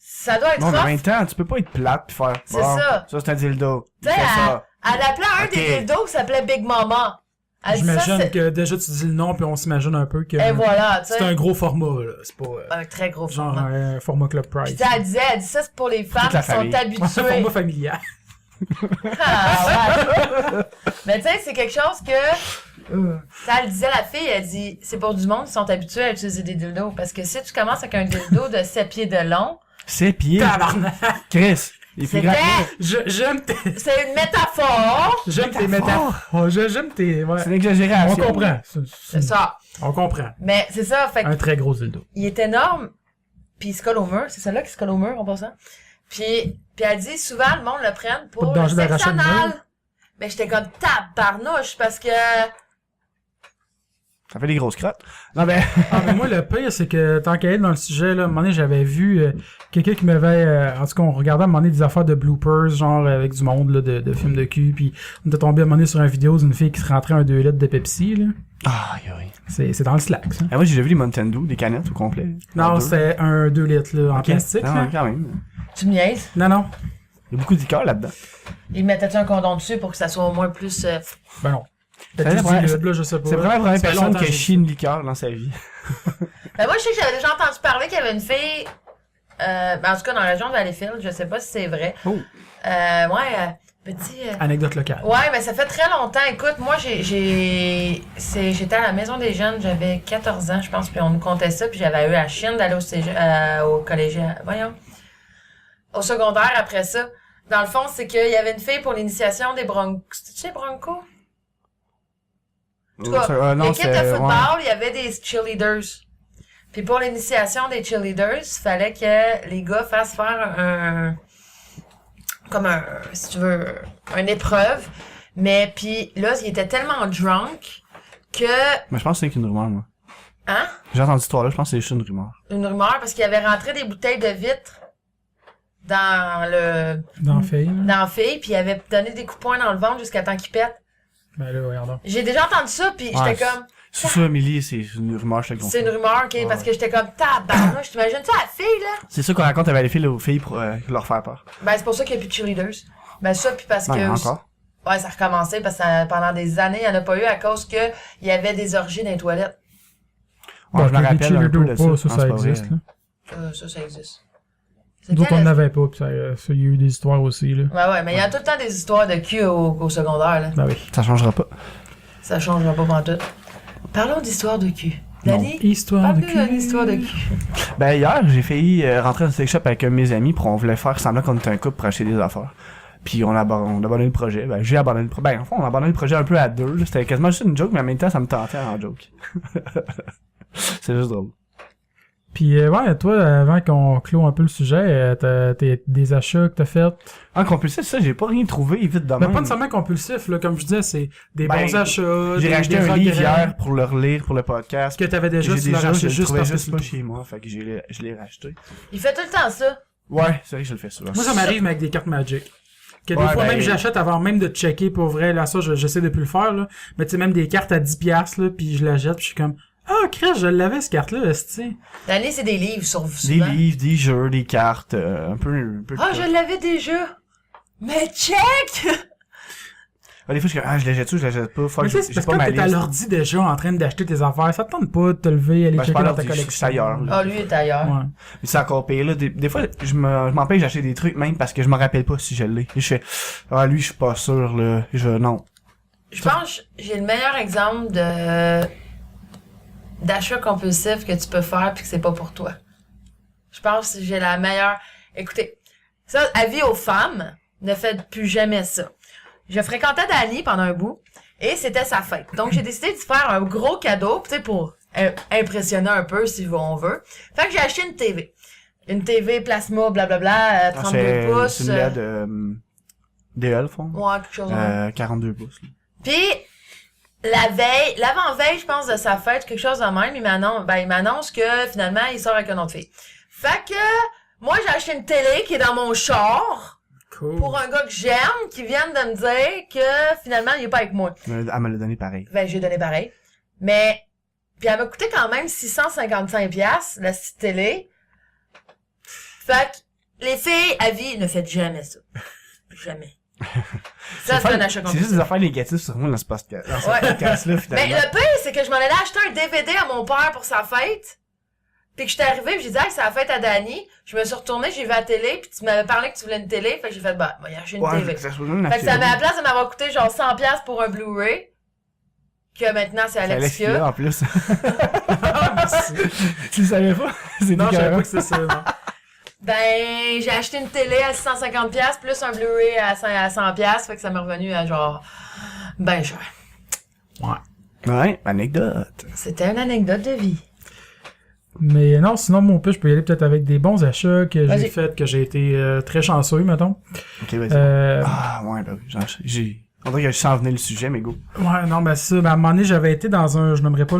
ça doit être Non, mais en rough. même temps, tu peux pas être plate pis faire. C'est bon, ça. Ça, c'est un dildo. Tu sais, Fais ça. elle appelait un Ok. des dildos qui s'appelait Big Mama. Elle dit ça, J'imagine c'est... que déjà tu dis le nom puis on s'imagine un peu que Et voilà, tu sais. c'est un gros format là, c'est pas Un très gros genre format. un format Club Puis Price. tu sais, elle dit ça, c'est pour les femmes la qui sont famille. Un habituées. format familial. Ah, ouais. Mais tu sais, c'est quelque chose que... Ça, elle disait, la fille, elle dit, c'est pour du monde qui sont habitués à utiliser des dildos. Parce que si tu commences avec un dildo de 7 pieds de long, 7 pieds. Tabarnak. Chris. Il est plus c'était... grand que moi. J'aime tes C'est une métaphore. j'aime tes Métaphore. métaphores. J'aime tes ouais. C'est une On exagération. comprend. C'est ça. On comprend. Mais c'est ça, fait Un très gros dildo. qu'il est énorme, puis il se colle au mur. C'est celle-là qui se colle au mur, en passant. Puis elle dit, souvent, le monde le prenne pour Pas de le danger sexe d'arracher une anal. veine. Mais j'étais comme tabarnouche parce que... Ça fait des grosses crottes. Non, ben... Ah, mais moi, le pire, c'est que, tant qu'à être dans le sujet, là, à un moment donné, j'avais vu quelqu'un qui m'avait... en tout cas, on regardait à un moment donné des affaires de bloopers, genre avec du monde là, de films de cul, puis on était tombé à un moment donné sur une vidéo d'une fille qui se rentrait un 2 litres de Pepsi, là. Ah, oui. C'est dans le Slack, ça. Ah, moi, j'ai déjà vu les Mountain Dew, des canettes au complet. Non, Deux. c'est un 2 litres, là, en Ok. plastique, Non, là. quand même. Tu me niaises? Non. Il y a beaucoup de liqueur là-dedans. Ils mettaient un condom dessus pour que ça soit au moins plus... Ben non. C'est Peut-être vrai, 10 litres, là, je sais pas. C'est vraiment la première Ça fait personne longtemps qui a que j'ai chié une liqueur dans sa vie. Ben moi, je sais que j'avais déjà entendu parler qu'il y avait une fille... en tout cas, dans la région de Valleyfield, je sais pas si c'est vrai. Oh. Petit... Anecdote locale. Ouais, mais ça fait très longtemps. Écoute, moi, j'étais à la maison des jeunes, j'avais 14 ans, je pense, puis on nous contait ça, puis j'avais eu la chienne d'aller au collège, au secondaire après ça. Dans le fond, c'est qu'il y avait une fille pour l'initiation des Broncos. C'était-tu les Broncos? En tout cas, l'équipe de football, il y avait des cheerleaders. Puis pour l'initiation des cheerleaders, il fallait que les gars fassent faire si tu veux, une épreuve. Mais puis là, il était tellement drunk que... Mais je pense que c'est qu'une rumeur, moi. Hein? J'ai entendu cette histoire-là, je pense que c'est juste une rumeur. Une rumeur, parce qu'il avait rentré des bouteilles de vitre dans Dans la fille, là. dans la fille, puis il avait donné des coups de poing dans le ventre jusqu'à temps qu'il pète. Ben là, regardons. J'ai déjà entendu ça, puis Ouais, j'étais comme... C'est ça, Amélie, c'est une rumeur, je te C'est une rumeur, ok, parce que j'étais comme tabarnouche. T'imagines ça, la fille, là? C'est ça qu'on raconte avec les filles aux filles pour leur faire peur. Ben, c'est pour ça qu'il n'y a plus de cheerleaders. Ben, ça, puis parce Non, il y en a que... encore. Ouais, ça a recommencé, parce que pendant des années, il n'y en a pas eu à cause que il y avait des orgies dans les toilettes. Ouais, je me rappelle un peu de ça. Ça Non, c'est pas existe, vrai. là. Ça existe. Nous autres, on n'avait pas, pis ça, il y a eu des histoires aussi, là. Ouais, mais il y a tout le temps des histoires de cul au secondaire, là. Ben oui. Ça changera pas. Ça changera pas pantoute. Parlons d'histoire de cul. Danny, Histoire de parle-nous cul. d'une histoire de cul. Ben, hier, j'ai failli rentrer dans le sex shop avec un de mes amis pour on voulait faire semblant qu'on était un couple pour acheter des affaires. Puis on a abandonné le projet. Ben, j'ai abandonné le projet. Ben, en fait, on a abandonné le projet un peu à deux, là. C'était quasiment juste une joke, mais en même temps, ça me tentait en joke. C'est juste drôle. Puis ouais, toi, avant qu'on clôt un peu le sujet, t'as des achats que t'as fait. En compulsif, ça, j'ai pas rien trouvé vite de Mais même. pas nécessairement compulsif, là, comme je disais, c'est des Ben, bons achats. J'ai des- racheté des un livre regrets hier pour le relire pour le podcast. que t'avais déjà, J'ai tu l'as racheté je le juste trouvais parce que juste c'est pas tout. chez moi, fait que je l'ai racheté. Il fait tout le temps ça. Ouais, c'est vrai que je le fais souvent. Moi, ça m'arrive mais avec des cartes Magic. Que des Ouais, fois, ben- même, j'achète avant même de checker pour vrai. Là, ça, j'essaie de plus le faire, là. Mais tu sais, même des cartes à 10$, là, puis je la jette, puis je suis comme, ah, Chris, je l'avais, cette carte-là, esti. Danny, c'est des livres sur Des souvent. livres, des jeux, des cartes, un peu de Ah, tout. je l'avais déjà. Mais check! Ah, des fois, je suis comme, je la jette-tu, je la jette pas. Fuck, Mais tu sais, j'ai c'est parce pas que ma quand t'es à liste. l'ordi déjà en train d'acheter tes affaires, ça te tente pas de te lever, aller Ben, je checker parle dans ta d'ordi, je collection. suis ailleurs, là. Ah, lui est ailleurs. Ouais. Mais c'est encore pire, là. Des fois, je m'empêche d'acheter des trucs, même parce que je me rappelle pas si je l'ai. Et je fais, lui, je suis pas sûr, là. Non. Je pense que j'ai le meilleur exemple d'achat compulsif que tu peux faire puis que c'est pas pour toi. Je pense que j'ai la meilleure... Écoutez, ça, avis aux femmes, ne faites plus jamais ça. Je fréquentais Dani pendant un bout et c'était sa fête. Donc, j'ai décidé de faire un gros cadeau, tu sais, pour impressionner un peu, si on veut. Fait que j'ai acheté une TV. Une TV plasma, blablabla, 32 pouces. C'est une LED, DL, fond. Ouais, quelque chose. Hein. 42 pouces, là. Puis, l'avant-veille, je pense, de sa fête, quelque chose de même, il m'annonce que, finalement, il sort avec une autre fille. Fait que, moi, j'ai acheté une télé qui est dans mon char, Cool. pour un gars que j'aime, qui vient de me dire que, finalement, il est pas avec moi. Elle me l'a donné pareil. Ben, j'ai donné pareil. Mais, puis elle m'a coûté quand même 655$, la petite télé. Fait que, les filles, à vie, ne faites jamais ça. Jamais. Ça, c'est un achat C'est compulsif. juste des affaires négatives sur moi dans ce podcast, Ouais. podcast-là, Mais finalement. le pire, c'est que je m'en allais acheter un DVD à mon père pour sa fête. Puis que j'étais arrivée, puis j'ai dit, hey, c'est la fête à Dani. Je me suis retournée, j'ai vu la télé, puis tu m'avais parlé que tu voulais une télé. Fait que j'ai fait, bah, il y a acheté une TV. Ça se peut même Fait que ça acheter m'a à la place de m'avoir coûté genre 100$ pour un Blu-ray. Que maintenant, c'est une. Alexia. En plus. Tu le savais pas? C'est Non, je savais différent. pas que c'était ça, non. Ben, j'ai acheté une télé à 650$ plus un Blu-ray à 100$. Fait que ça m'est revenu à genre, ben cher. Ouais. Ouais, anecdote. C'était une anecdote de vie. Mais non, sinon, mon peu, je peux y aller peut-être avec des bons achats que Vas-y. j'ai fait, que j'ai été très chanceux, mettons. Ok, vas-y. Ouais, ben oui, j'ai... On dirait que je sens venir le sujet, mais go. Ouais, non, ben ça, ben, à un moment donné, j'avais été dans un, je nommerai pas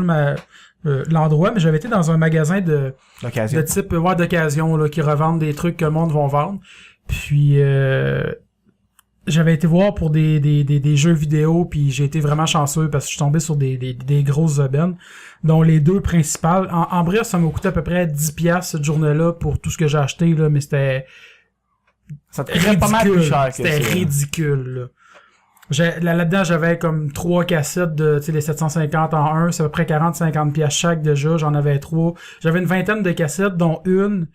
l'endroit, mais j'avais été dans un magasin de L'occasion. type, d'occasion, là, qui revendent des trucs que le monde vont vendre. Puis, j'avais été voir pour des jeux vidéo, puis j'ai été vraiment chanceux parce que je suis tombé sur des grosses aubaines, dont les deux principales. En bref, ça m'a coûté à peu près 10$ cette journée-là pour tout ce que j'ai acheté, là, mais c'était Ça te coûterait pas mal plus cher que ça. c'était ridicule, là. Là-dedans, j'avais comme 3 cassettes de, tu sais, les 750 en 1, c'est à peu près 40-50$ chaque déjà, j'en avais 3. J'avais une vingtaine de cassettes, dont une,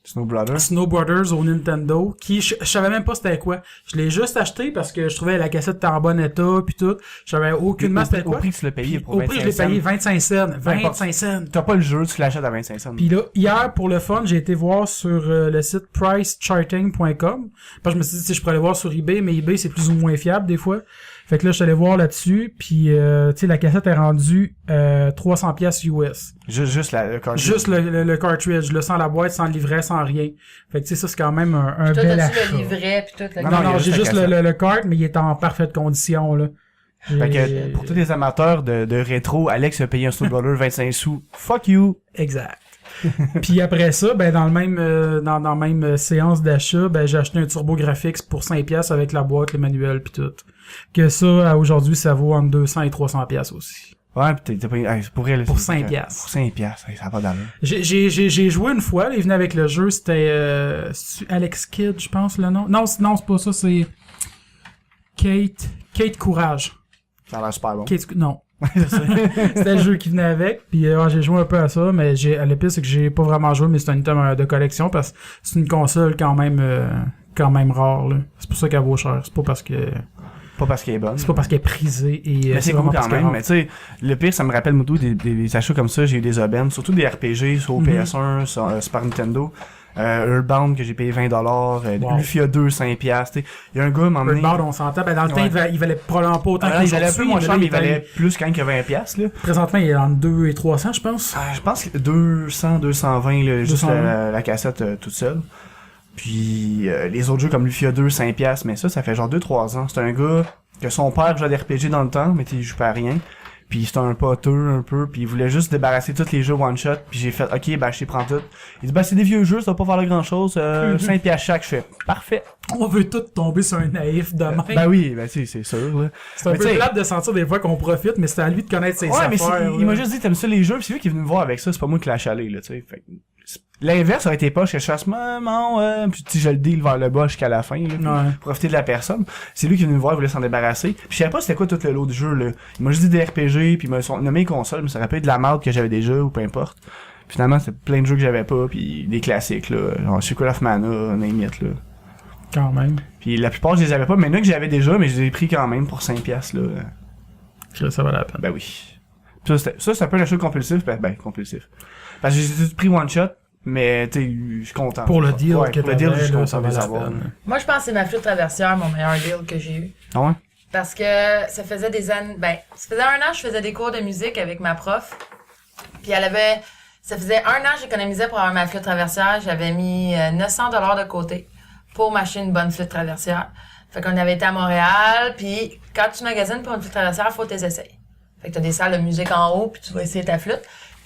Snow Brothers. Snow Brothers au Nintendo, qui, je savais même pas c'était quoi. Je l'ai juste acheté parce que je trouvais la cassette était en bon état pis tout. Je savais aucunement c'était Au quoi. prix que tu l'as payé pour Au prix, je l'ai payé 25 cents. 25 cents. T'as pas le jeu, tu l'achètes à 25 cents. Puis là, hier, pour le fun, j'ai été voir sur le site pricecharting.com. Parce que je me suis dit, si je pourrais aller voir sur eBay, mais eBay, c'est plus ou moins fiable des fois. Fait que là, je suis allé voir là-dessus, puis tu sais, la cassette est rendue 300$ US. Juste le cartridge. Juste le cartridge, là, sans la boîte, sans le livret, sans rien. Fait que tu sais, ça, c'est quand même un Toi, bel t'as-tu achat. le livret pis tout, le Non, il y a non, j'ai juste juste la cassette. le cart, mais il est en parfaite condition, là. Fait que, pour tous les amateurs de rétro, Alex a payé un Snow Brother 25 sous. Fuck you! Exact. Puis après ça, ben dans le même dans la même séance d'achat, ben j'ai acheté un TurboGrafx pour 5$ avec la boîte, le manuel puis tout. Que ça aujourd'hui ça vaut entre 200 et 300$ aussi. Ouais, pis t'as payé, pour rien, Pour c'est- 5$. Pour 5$, ça a pas d'allure. J'ai joué une fois, là, il venait avec le jeu, c'était Alex Kidd, je pense le nom. Non, c'est pas ça, c'est Kate Courage. Ça a l'air super bon. Non. C'était le jeu qui venait avec, puis j'ai joué un peu à ça, mais le pire c'est que j'ai pas vraiment joué, mais c'est un item de collection parce que c'est une console quand même rare là. C'est pour ça qu'elle vaut cher. C'est pas parce que Pas parce qu'elle est bonne. c'est pas parce qu'elle est prisée et Mais c'est vraiment cool parce quand qu'elle est même. rare. Mais tu sais, le pire, ça me rappelle beaucoup des achats comme ça. J'ai eu des aubaines, surtout des RPG sur PS1, sur Super Nintendo. Earthbound que j'ai payé 20$, Wow. Lufia 2, 5$. t'sais. Il y a un gars, m'emmené. Earthbound, on s'entend. Ben, dans le temps, Ouais. il valait probablement pas autant que Il valait un peu aujourd'hui, moins mais cher, là, mais il valait plus quand même que 20$, là. présentement, il est entre 2 et 300, je pense. Je pense que 200, 220, là, juste 220. la cassette toute seule. Puis les autres jeux comme Lufia 2, 5$, mais ça fait genre 2-3 ans. C'est un gars que son père jouait à des RPG dans le temps, mais il joue pas à rien. Puis c'était un poteux un peu, puis il voulait juste débarrasser tous les jeux one shot, puis j'ai fait OK, ben je les prends toutes. Il dit ben c'est des vieux jeux, ça va pas faire grand chose, 5$ chaque, je fais parfait. On veut tous tomber sur un naïf de même. Ben oui, ben tu sais, c'est sûr là. C'est un mais peu t'sais- plate de sentir des fois qu'on profite, mais c'est à lui de connaître ses Ouais, mais affaires. il m'a juste dit t'aimes ça les jeux, puis c'est lui qui est venu me voir avec ça, c'est pas moi qui l'ai achalé là, tu sais. Fait que l'inverse aurait été pas, je chasse maman, ouais, puis tu sais, je le deal vers le bas jusqu'à la fin, là, puis Ouais. profiter de la personne. C'est lui qui est venu me voir, il voulait s'en débarrasser. Puis je savais pas c'était quoi tout le lot du jeu, là. Il m'a juste dit des RPG, puis il m'a nommé les consoles, mais ça aurait pu être de la merde que j'avais déjà, ou peu importe. Puis finalement, c'est plein de jeux que j'avais pas, puis des classiques, là, genre Secret of Mana, name it, là. Quand même. Puis la plupart, je les avais pas, mais il y en a que j'avais déjà, mais je les ai pris quand même pour 5$, là. Ça valait la peine. Ben oui. Puis ça, c'est un peu l'achat compulsif, ben, compulsif. Parce que j'ai tout pris one shot, mais tu sais, je suis content. Pour le deal ouais, que pour le deal, je t'avais, suis là, content ça de les valait la avoir. peine. Moi, je pense que c'est ma flûte traversière, mon meilleur deal que j'ai eu. Ah ouais? Parce que ça faisait des années, ça faisait 1 an que je faisais des cours de musique avec ma prof. Puis ça faisait 1 an que j'économisais pour avoir ma flûte traversière. J'avais mis 900$ de côté pour m'acheter une bonne flûte traversière. Fait qu'on avait été à Montréal, puis quand tu magasines pour une flûte traversière, faut tes essayer. Fait que t'as des salles de musique en haut, puis tu vas essayer ta flûte.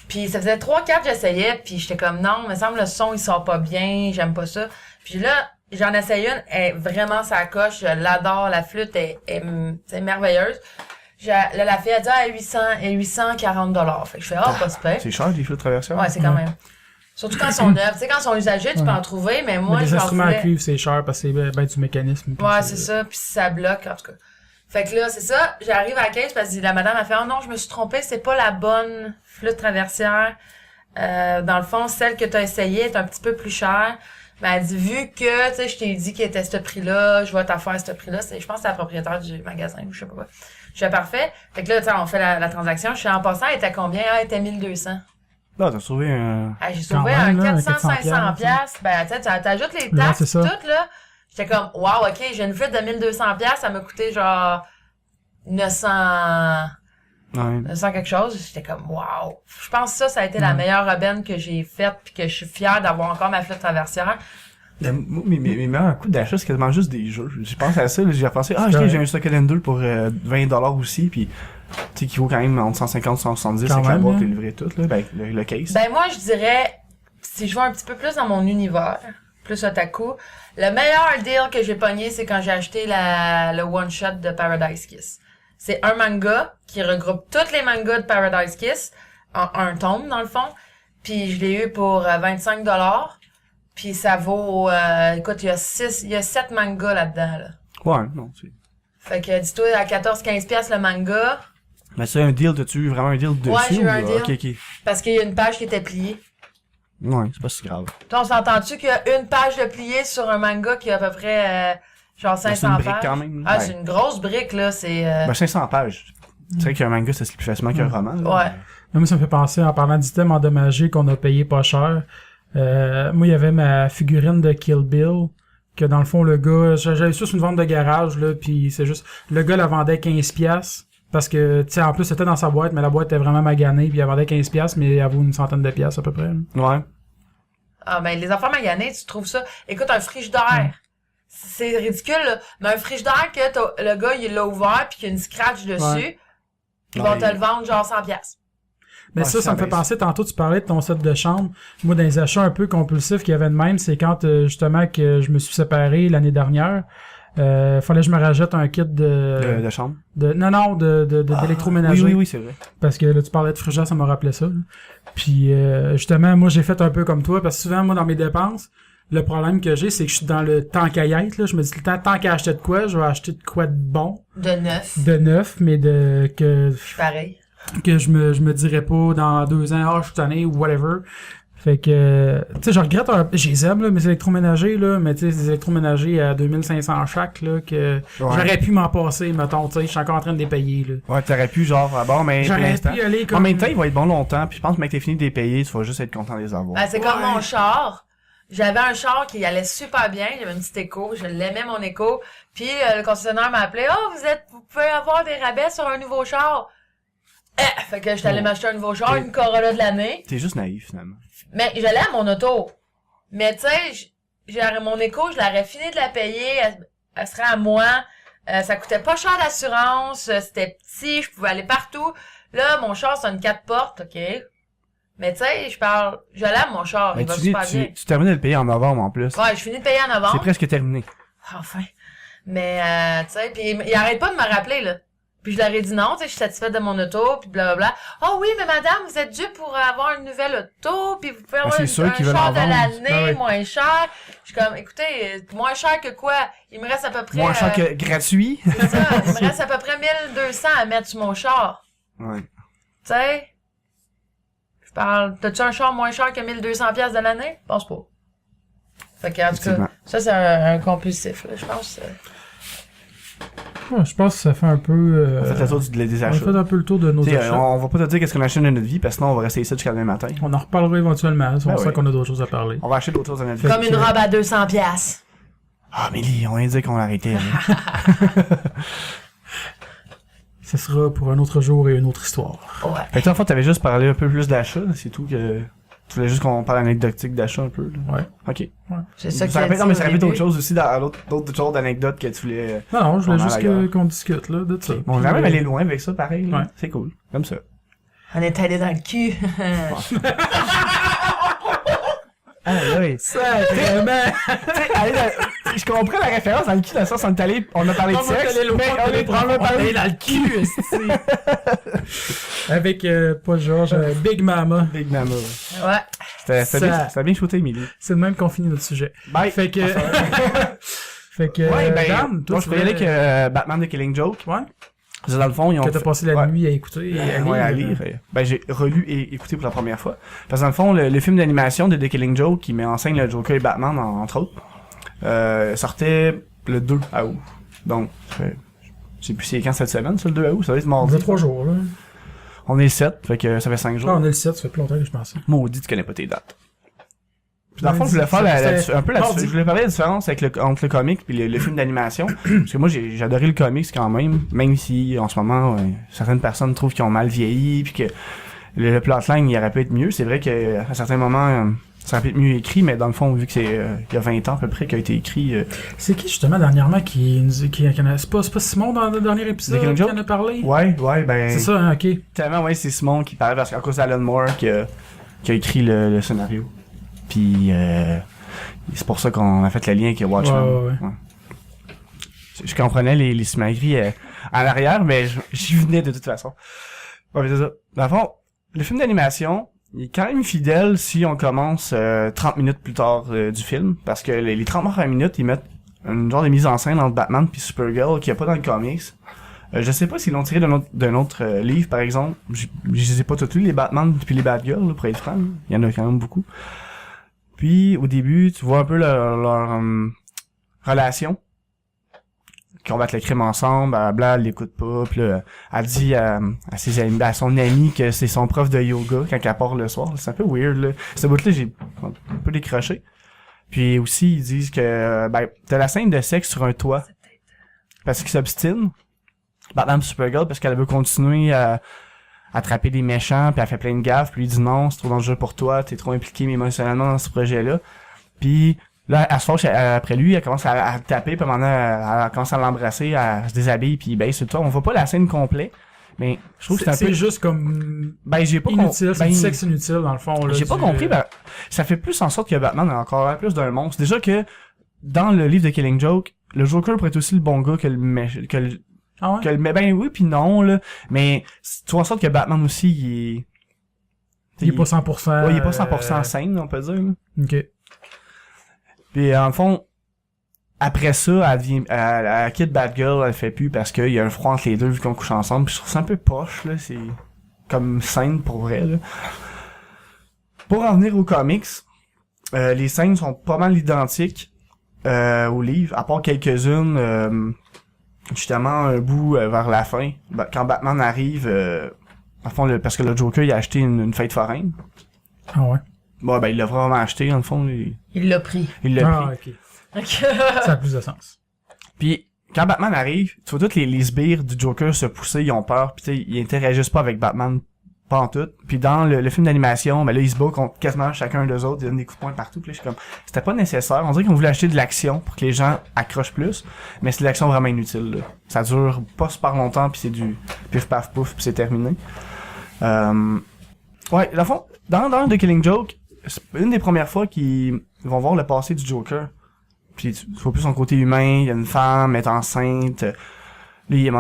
Puis ça faisait 3-4 j'essayais, puis j'étais comme non, me semble le son il sort pas bien, j'aime pas ça. Puis là, j'en essayé une, elle est vraiment sa coche, je l'adore, la flûte c'est merveilleuse. Là, la fille a dit à 840$. Fait que je fais pas super. C'est cher, les flûtes traversières? Ouais, c'est quand même. Surtout quand ils sont neufs. Tu sais, quand ils sont usagés, tu peux en trouver, mais moi, mais je les leur instruments à voulais... cuivre, c'est cher parce que c'est ben du mécanisme. puis Ouais, c'est ça, puis ça bloque, en tout cas. Fait que là, c'est ça, j'arrive à la caisse parce que la madame a fait « Oh non, je me suis trompée, c'est pas la bonne flûte traversière. Dans le fond, celle que t'as essayée est un petit peu plus chère. » Mais elle dit « Vu que, tu sais, je t'ai dit qu'elle était à ce prix-là, je vais t'affaire à ce prix-là. » Je pense que c'est la propriétaire du magasin ou je sais pas quoi. Je fais parfait. Fait que là, tu sais, on fait la transaction. Je suis en passant, elle était à combien? Ah, elle était 1200. Là, t'as sauvé un... Ah, j'ai Quand sauvé même, un là, 400-500$. Ben, tu sais, t'ajoutes les Ouais, taxes c'est ça. toutes, là. J'étais comme, wow, ok, j'ai une flûte de 1200$, ça m'a coûté genre 900... Ouais. 900 quelque chose. J'étais comme, wow. Je pense que ça a été la meilleure aubaine que j'ai faite puis que je suis fière d'avoir encore ma flotte traversière. Mes meilleurs coups d'achat, c'est quasiment juste des jeux. J'ai pensé à ça, là, j'ai repensé, j'ai un Stock Calendar pour $20 aussi, puis tu sais, qui vaut quand même entre 150 et 170, quand c'est que la même, boîte hein. est livrée toute, là, ben, le case. Ben, moi, je dirais, si je vais un petit peu plus dans mon univers, plus otaku, le meilleur deal que j'ai pogné, c'est quand j'ai acheté le one-shot de Paradise Kiss. C'est un manga qui regroupe tous les mangas de Paradise Kiss en un tome, dans le fond. Puis je l'ai eu pour 25$. Puis ça vaut, écoute, il y a 7 mangas là-dedans, là. Ouais, non, c'est... Fait que, dis-toi, à 14-15$ le manga. Mais c'est un deal, t'as-tu eu vraiment un deal dessus? Ouais, j'ai eu un ou... deal. Ok. Parce qu'il y a une page qui était pliée. Ouais, c'est pas si grave. Toi, on s'entend-tu qu'il y a une page de pliée sur un manga qui a à peu près, genre 500 c'est une brique pages? quand même. Ah, Ouais. c'est une grosse brique, là, c'est... Ben, 500 pages. C'est vrai qu'un manga, ça se lit plus facilement qu'un roman. Là. Ouais. Moi, ça me fait penser, en parlant d'items endommagés qu'on a payé pas cher, moi, il y avait ma figurine de Kill Bill, que dans le fond, le gars, j'avais ça sur une vente de garage, là, puis c'est juste, le gars la vendait 15$, parce que, tu sais, en plus, c'était dans sa boîte, mais la boîte était vraiment maganée, puis elle vendait 15$, mais elle vaut une centaine de piastres, à peu près. Là. Ouais. Ah, ben, les enfants maganés, tu trouves ça... Écoute, un frigidaire, c'est ridicule, là, mais un frigidaire que le gars, il l'a ouvert puis qu'il y a une scratch dessus, Ouais. ils vont Ouais. te le vendre genre 100$. Mais Ouais, ça me fait baisse. penser, tantôt, tu parlais de ton set de chambre. Moi, dans les achats un peu compulsifs qu'il y avait de même, c'est quand, justement, que je me suis séparé l'année dernière, fallait que je me rajoute un kit De chambre. d'électroménager. Oui, c'est vrai. Parce que là, tu parlais de frigère, ça m'a rappelé ça. Là. Puis, justement, moi, j'ai fait un peu comme toi, parce que souvent, moi, dans mes dépenses, le problème que j'ai, c'est que je suis dans le tant qu'à y être, là. Je me dis, tant qu'à acheter de quoi, je vais acheter de quoi de bon, De neuf. de neuf, mais Pareil. que je me dirais pas dans 2 ans, je suis tanné ou whatever. Fait que, tu sais, je regrette je les aime, là, mes électroménagers, là, mais tu sais, des électroménagers à 2500 chaque, là, que j'aurais pu m'en passer, mettons, tu sais, je suis encore en train de les payer, là. Ouais, t'aurais pu, genre, bon, mais pour J'aurais l'instant. pu aller comme... En même temps, ils vont être bons longtemps, puis je pense que mec, t'es fini de les payer, tu vas juste être content de les avoir. Ben, c'est comme Ouais. mon char. J'avais un char qui allait super bien. J'avais une petite écho. Je l'aimais, mon écho. Puis, le concessionnaire m'a appelé. Oh, vous pouvez avoir des rabais sur un nouveau char. Fait que j'étais allé m'acheter un nouveau char, une Corolla de l'année. T'es juste naïf, finalement. Mais j'allais à mon auto. Mais tu sais, mon écho, je l'aurais fini de la payer. Elle serait à moi. Ça coûtait pas cher d'assurance. C'était petit. Je pouvais aller partout. Là, mon char, c'est une 4 portes. OK. Mais tu sais, j'allais à mon char. Mais Il va super bien. tu termines de le payer en novembre, en plus. Ouais, je finis de payer en novembre. C'est presque terminé. Enfin. Mais, tu sais, puis il arrête pas de me rappeler, là. Puis je leur ai dit non, tu sais, je suis satisfaite de mon auto, puis blablabla. Oh oui, mais madame, vous êtes due pour avoir une nouvelle auto, puis vous pouvez avoir c'est sûr un qu'ils veulent char en de vendre. l'année, Ah oui. moins cher. Je suis comme, écoutez, moins cher que quoi? Il me reste à peu près... Moins cher que gratuit. C'est ça, il me reste à peu près 1200 à mettre sur mon char. Ouais. Tu sais? T'as-tu un char moins cher que 1200$ de l'année? Je pense pas. Fait que, en tout cas, Effectivement. ça, c'est un compulsif, là, je pense. Ouais, je pense que ça fait un peu... On fait le tour des on a achats. fait un peu le tour de nos T'sais, achats. on va pas te dire qu'est-ce qu'on achète de notre vie, parce que sinon on va rester ici jusqu'à demain matin. On en reparlera éventuellement, c'est Ben pour ça oui. qu'on a d'autres choses à parler. On va acheter d'autres choses de notre vie. Comme une robe à 200$. Ah, Mélie, on vient de dire qu'on l'arrêtait. Ce sera pour un autre jour et une autre histoire. Ouais. Fait que toi, en fait, t'avais juste parlé un peu plus d'achat, c'est tout que... Tu voulais juste qu'on parle anecdotique d'achat un peu, là. Ouais. Ok. C'est ça Ça que répète, non, mais ça répète d'autres choses aussi, d'autres genres d'anecdotes que tu voulais... Non, je voulais On juste en ailleurs. qu'on discute, là, de ça. Bon, on Puis, a même allé loin avec ça, pareil. là. Ouais. C'est cool. Comme ça. On est allé dans le cul. Ah, oui. Sacrément! Je comprends la référence dans le cul, dans le sens, on a parlé de sexe, mais on est parlé dans le cul, esti. Avec Paul Georges, Big Mama. Big Mama. Ouais. C'était bien shooté, Emily. C'est le même qu'on finit notre sujet. Bye. Fait que... fait que... Ouais, ben, Dan, toi, moi, je peux y aller avec Batman The Killing Joke. Ouais? C'est dans le fond, ils ont Que t'as fait- passé la ouais. nuit à écouter et à lire. Ouais, à lire. Ben, j'ai relu et écouté pour la première fois. Parce que dans le fond, le film d'animation de The Killing Joke, qui met en scène le Joker et Batman, entre autres, sortait le 2 août. Donc, je sais plus c'est quand cette semaine, ça, le 2 août? Ça va être On mardi. a 3 jours, là. On est le 7, fait que ça fait 5 jours. Ah, on est le 7, ça fait plus longtemps que je pensais. Maudit, tu connais pas tes dates. Puis dans le fond, je voulais faire je voulais parler de la différence entre le comics puis le film d'animation. Parce que moi, j'ai adoré le comics quand même si, en ce moment, certaines personnes trouvent qu'ils ont mal vieilli puis que le plotline, il aurait pu être mieux. C'est vrai qu'à certains moments, ça aurait pu être mieux écrit, mais dans le fond, vu que c'est il y a 20 ans à peu près qu'il a été écrit... C'est qui, justement, dernièrement, qui en a... C'est pas Simon, dans le dernier épisode, qui en a parlé? Ouais, ben... C'est ça, hein, ok. Tellement, ouais, c'est Simon qui parlait, parce qu'à cause d'Alan Moore qui a écrit le scénario. Puis c'est pour ça qu'on a fait le lien avec Watchmen. Ouais. Je comprenais les simagrées à l'arrière, mais j'y venais de toute façon. Ouais, mais c'est ça. Dans le fond, le film d'animation, il est quand même fidèle si on commence 30 minutes plus tard du film, parce que les 30 premières minutes, ils mettent une genre de mise en scène entre Batman puis Supergirl qu'il n'y a pas dans le comics. Je sais pas s'ils l'ont tiré d'un autre livre, par exemple. Je les ai pas tous lus, les Batman puis les Batgirl, là, pour être franc. Il y en a quand même beaucoup. Puis, au début, tu vois un peu leur relation. Qui combattent le crime ensemble, blablabla, elle l'écoute pas, puis là, elle dit à ses amis, à son ami que c'est son prof de yoga quand elle part le soir. C'est un peu weird, là. Ce bout-là, j'ai un peu décroché. Puis aussi, ils disent que, t'as la scène de sexe sur un toit. Parce qu'ils s'obstinent. Batman Supergirl, parce qu'elle veut continuer à attraper des méchants, puis elle fait plein de gaffes, puis lui dit non, c'est trop dangereux pour toi, t'es trop impliqué émotionnellement dans ce projet-là. Puis là, elle se fâche après lui, elle commence à taper, puis maintenant, elle commence à l'embrasser, elle se déshabille, puis il baisse sur toi. On voit pas la scène complète, mais je trouve que c'est un peu... C'est juste comme... j'ai pas inutile, c'est du sexe inutile, dans le fond. Là, j'ai pas compris, ça fait plus en sorte que Batman a encore plus d'un monstre. Déjà que, dans le livre de Killing Joke, le Joker pourrait être aussi le bon gars que le ah ouais? Ben oui puis non, là. Mais, tu vois en sorte que Batman aussi, il est pas 100%... Ouais, il est pas 100% saine, on peut dire, là. Ok. Puis, en fond, après ça, elle quitte Batgirl, elle fait plus parce qu'il y a un froid entre les deux vu qu'on couche ensemble. Puis je trouve ça un peu poche, là. C'est comme scène pour vrai, là. Pour en venir aux comics, les scènes sont pas mal identiques au livre, à part quelques-unes... justement un bout vers la fin, quand Batman arrive en fond parce que le Joker il a acheté une fête foraine. Ah ouais. Bon il l'a vraiment acheté en fond, il l'a pris. Il l'a pris. Ok. Ça a plus de sens. Puis quand Batman arrive, tu vois toutes les sbires du Joker se pousser, ils ont peur, puis tu sais ils interagissent pas avec Batman pas en tout. Puis dans le film d'animation, là ils se battent contre quasiment chacun d'eux autres, ils donnent des coups de poing partout. Puis là, je suis comme c'était pas nécessaire. On dirait qu'on voulait acheter de l'action pour que les gens accrochent plus, mais c'est de l'action vraiment inutile. Là. Ça dure pas super longtemps puis c'est du pif paf pouf puis c'est terminé. Ouais, dans le fond, dans The Killing Joke, c'est une des premières fois qu'ils vont voir le passé du Joker. Puis tu vois plus son côté humain, il y a une femme, elle est enceinte. Lui,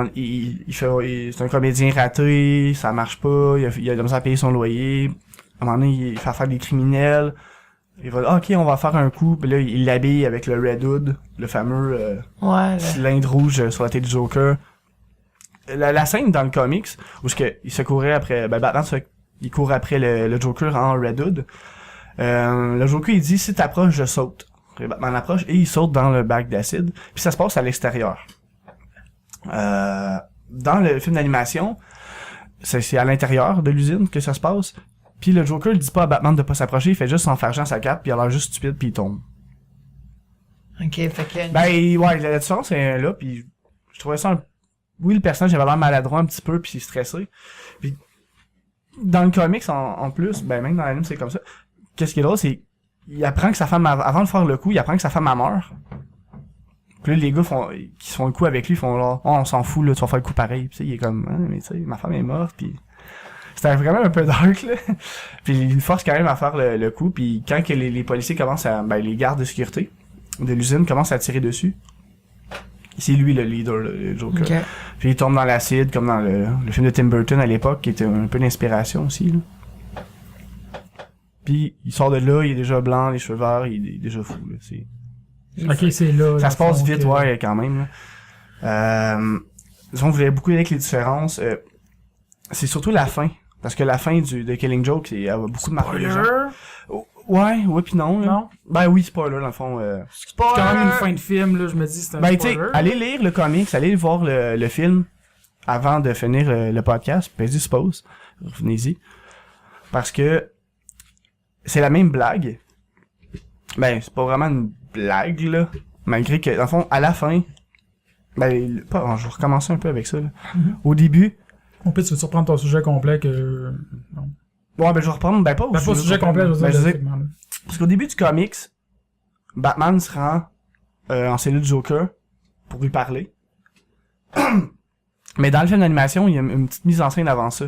c'est un comédien raté, ça marche pas, il a commencé à payer son loyer. À un moment donné, il fait affaire des criminels. Il va OK, on va faire un coup, puis là, il l'habille avec le Red Hood, le fameux cylindre rouge sur la tête du Joker. La scène dans le comics, où il se courait après, Batman, il court après le Joker en Red Hood. Le Joker, il dit, si t'approches, je saute. Batman approche et il saute dans le bac d'acide. Puis ça se passe à l'extérieur. Dans le film d'animation, c'est à l'intérieur de l'usine que ça se passe. Puis le Joker dit pas à Batman de pas s'approcher, il fait juste s'enfarger sa cape, puis il a l'air juste stupide, puis il tombe. Ok, fait que... ouais, la différence est là, puis je trouvais ça oui, le personnage avait l'air maladroit un petit peu, puis stressé. Puis dans le comics, en plus, même dans l'anime, c'est comme ça. Qu'est-ce qui est drôle, c'est il apprend que sa femme, avant de faire le coup, il apprend que sa femme a meurt. Puis là, les gars qui se font le coup avec lui, font genre, on s'en fout, là, tu vas faire le coup pareil. Puis il est comme, mais tu sais, ma femme est morte, puis c'était vraiment un peu dark, là. Puis il force quand même à faire le coup, puis quand que les policiers commencent les gardes de sécurité de l'usine commencent à tirer dessus, c'est lui le leader, le Joker. Okay. Puis il tombe dans l'acide, comme dans le film de Tim Burton à l'époque, qui était un peu d'inspiration aussi, là. Puis il sort de là, il est déjà blanc, les cheveux verts, il est déjà fou, là. Ok, c'est là. Ça se passe vite, ouais, quand même, là. Disons, vous avez beaucoup avec les différences. C'est surtout la fin. Parce que la fin de Killing Joke, elle a beaucoup de marqué les gens. Ouais pis non, là. Non? Ben oui, spoiler, dans le fond. C'est quand même une fin de film, là, je me dis, c'est un spoiler. Tu sais, allez lire le comics, allez voir le film avant de finir le podcast, puis je suppose. Revenez-y. Parce que c'est la même blague, Ben, c'est pas vraiment une blague, là. Malgré que, dans le fond, à la fin, ben, je vais recommencer un peu avec ça, là. Au début... On peut te surprendre ton sujet complet que... Non. Ouais, ben, je vais reprendre, ben, pas au sujet complet, je veux dire. Parce qu'au début du comics, Batman se rend en cellule du Joker pour lui parler. Mais dans le film d'animation, il y a une petite mise en scène avant ça.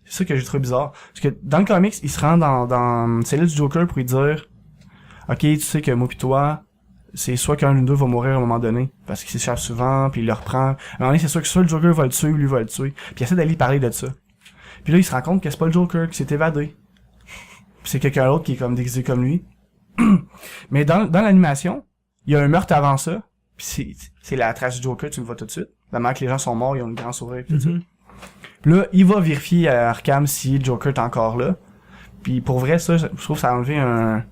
C'est ça que j'ai trouvé bizarre. Parce que dans le comics, il se rend dans une cellule du Joker pour lui dire « Ok, tu sais que moi pis toi, c'est soit qu'un ou deux va mourir à un moment donné, parce qu'il s'échappe souvent, puis il le reprend. À un moment donné, c'est sûr que soit le Joker va le tuer ou lui va le tuer. » Puis il essaie d'aller parler de ça. Puis là, il se rend compte que c'est pas le Joker qui s'est évadé. Puis c'est quelqu'un d'autre qui est comme déguisé comme lui. Mais dans l'animation, il y a un meurtre avant ça, puis c'est la trace du Joker, tu le vois tout de suite. La manière que les gens sont morts, ils ont une grande sourire, pis tout ça. Puis là, il va vérifier à Arkham si le Joker est encore là. Puis pour vrai, ça, je trouve que ça a enlevé un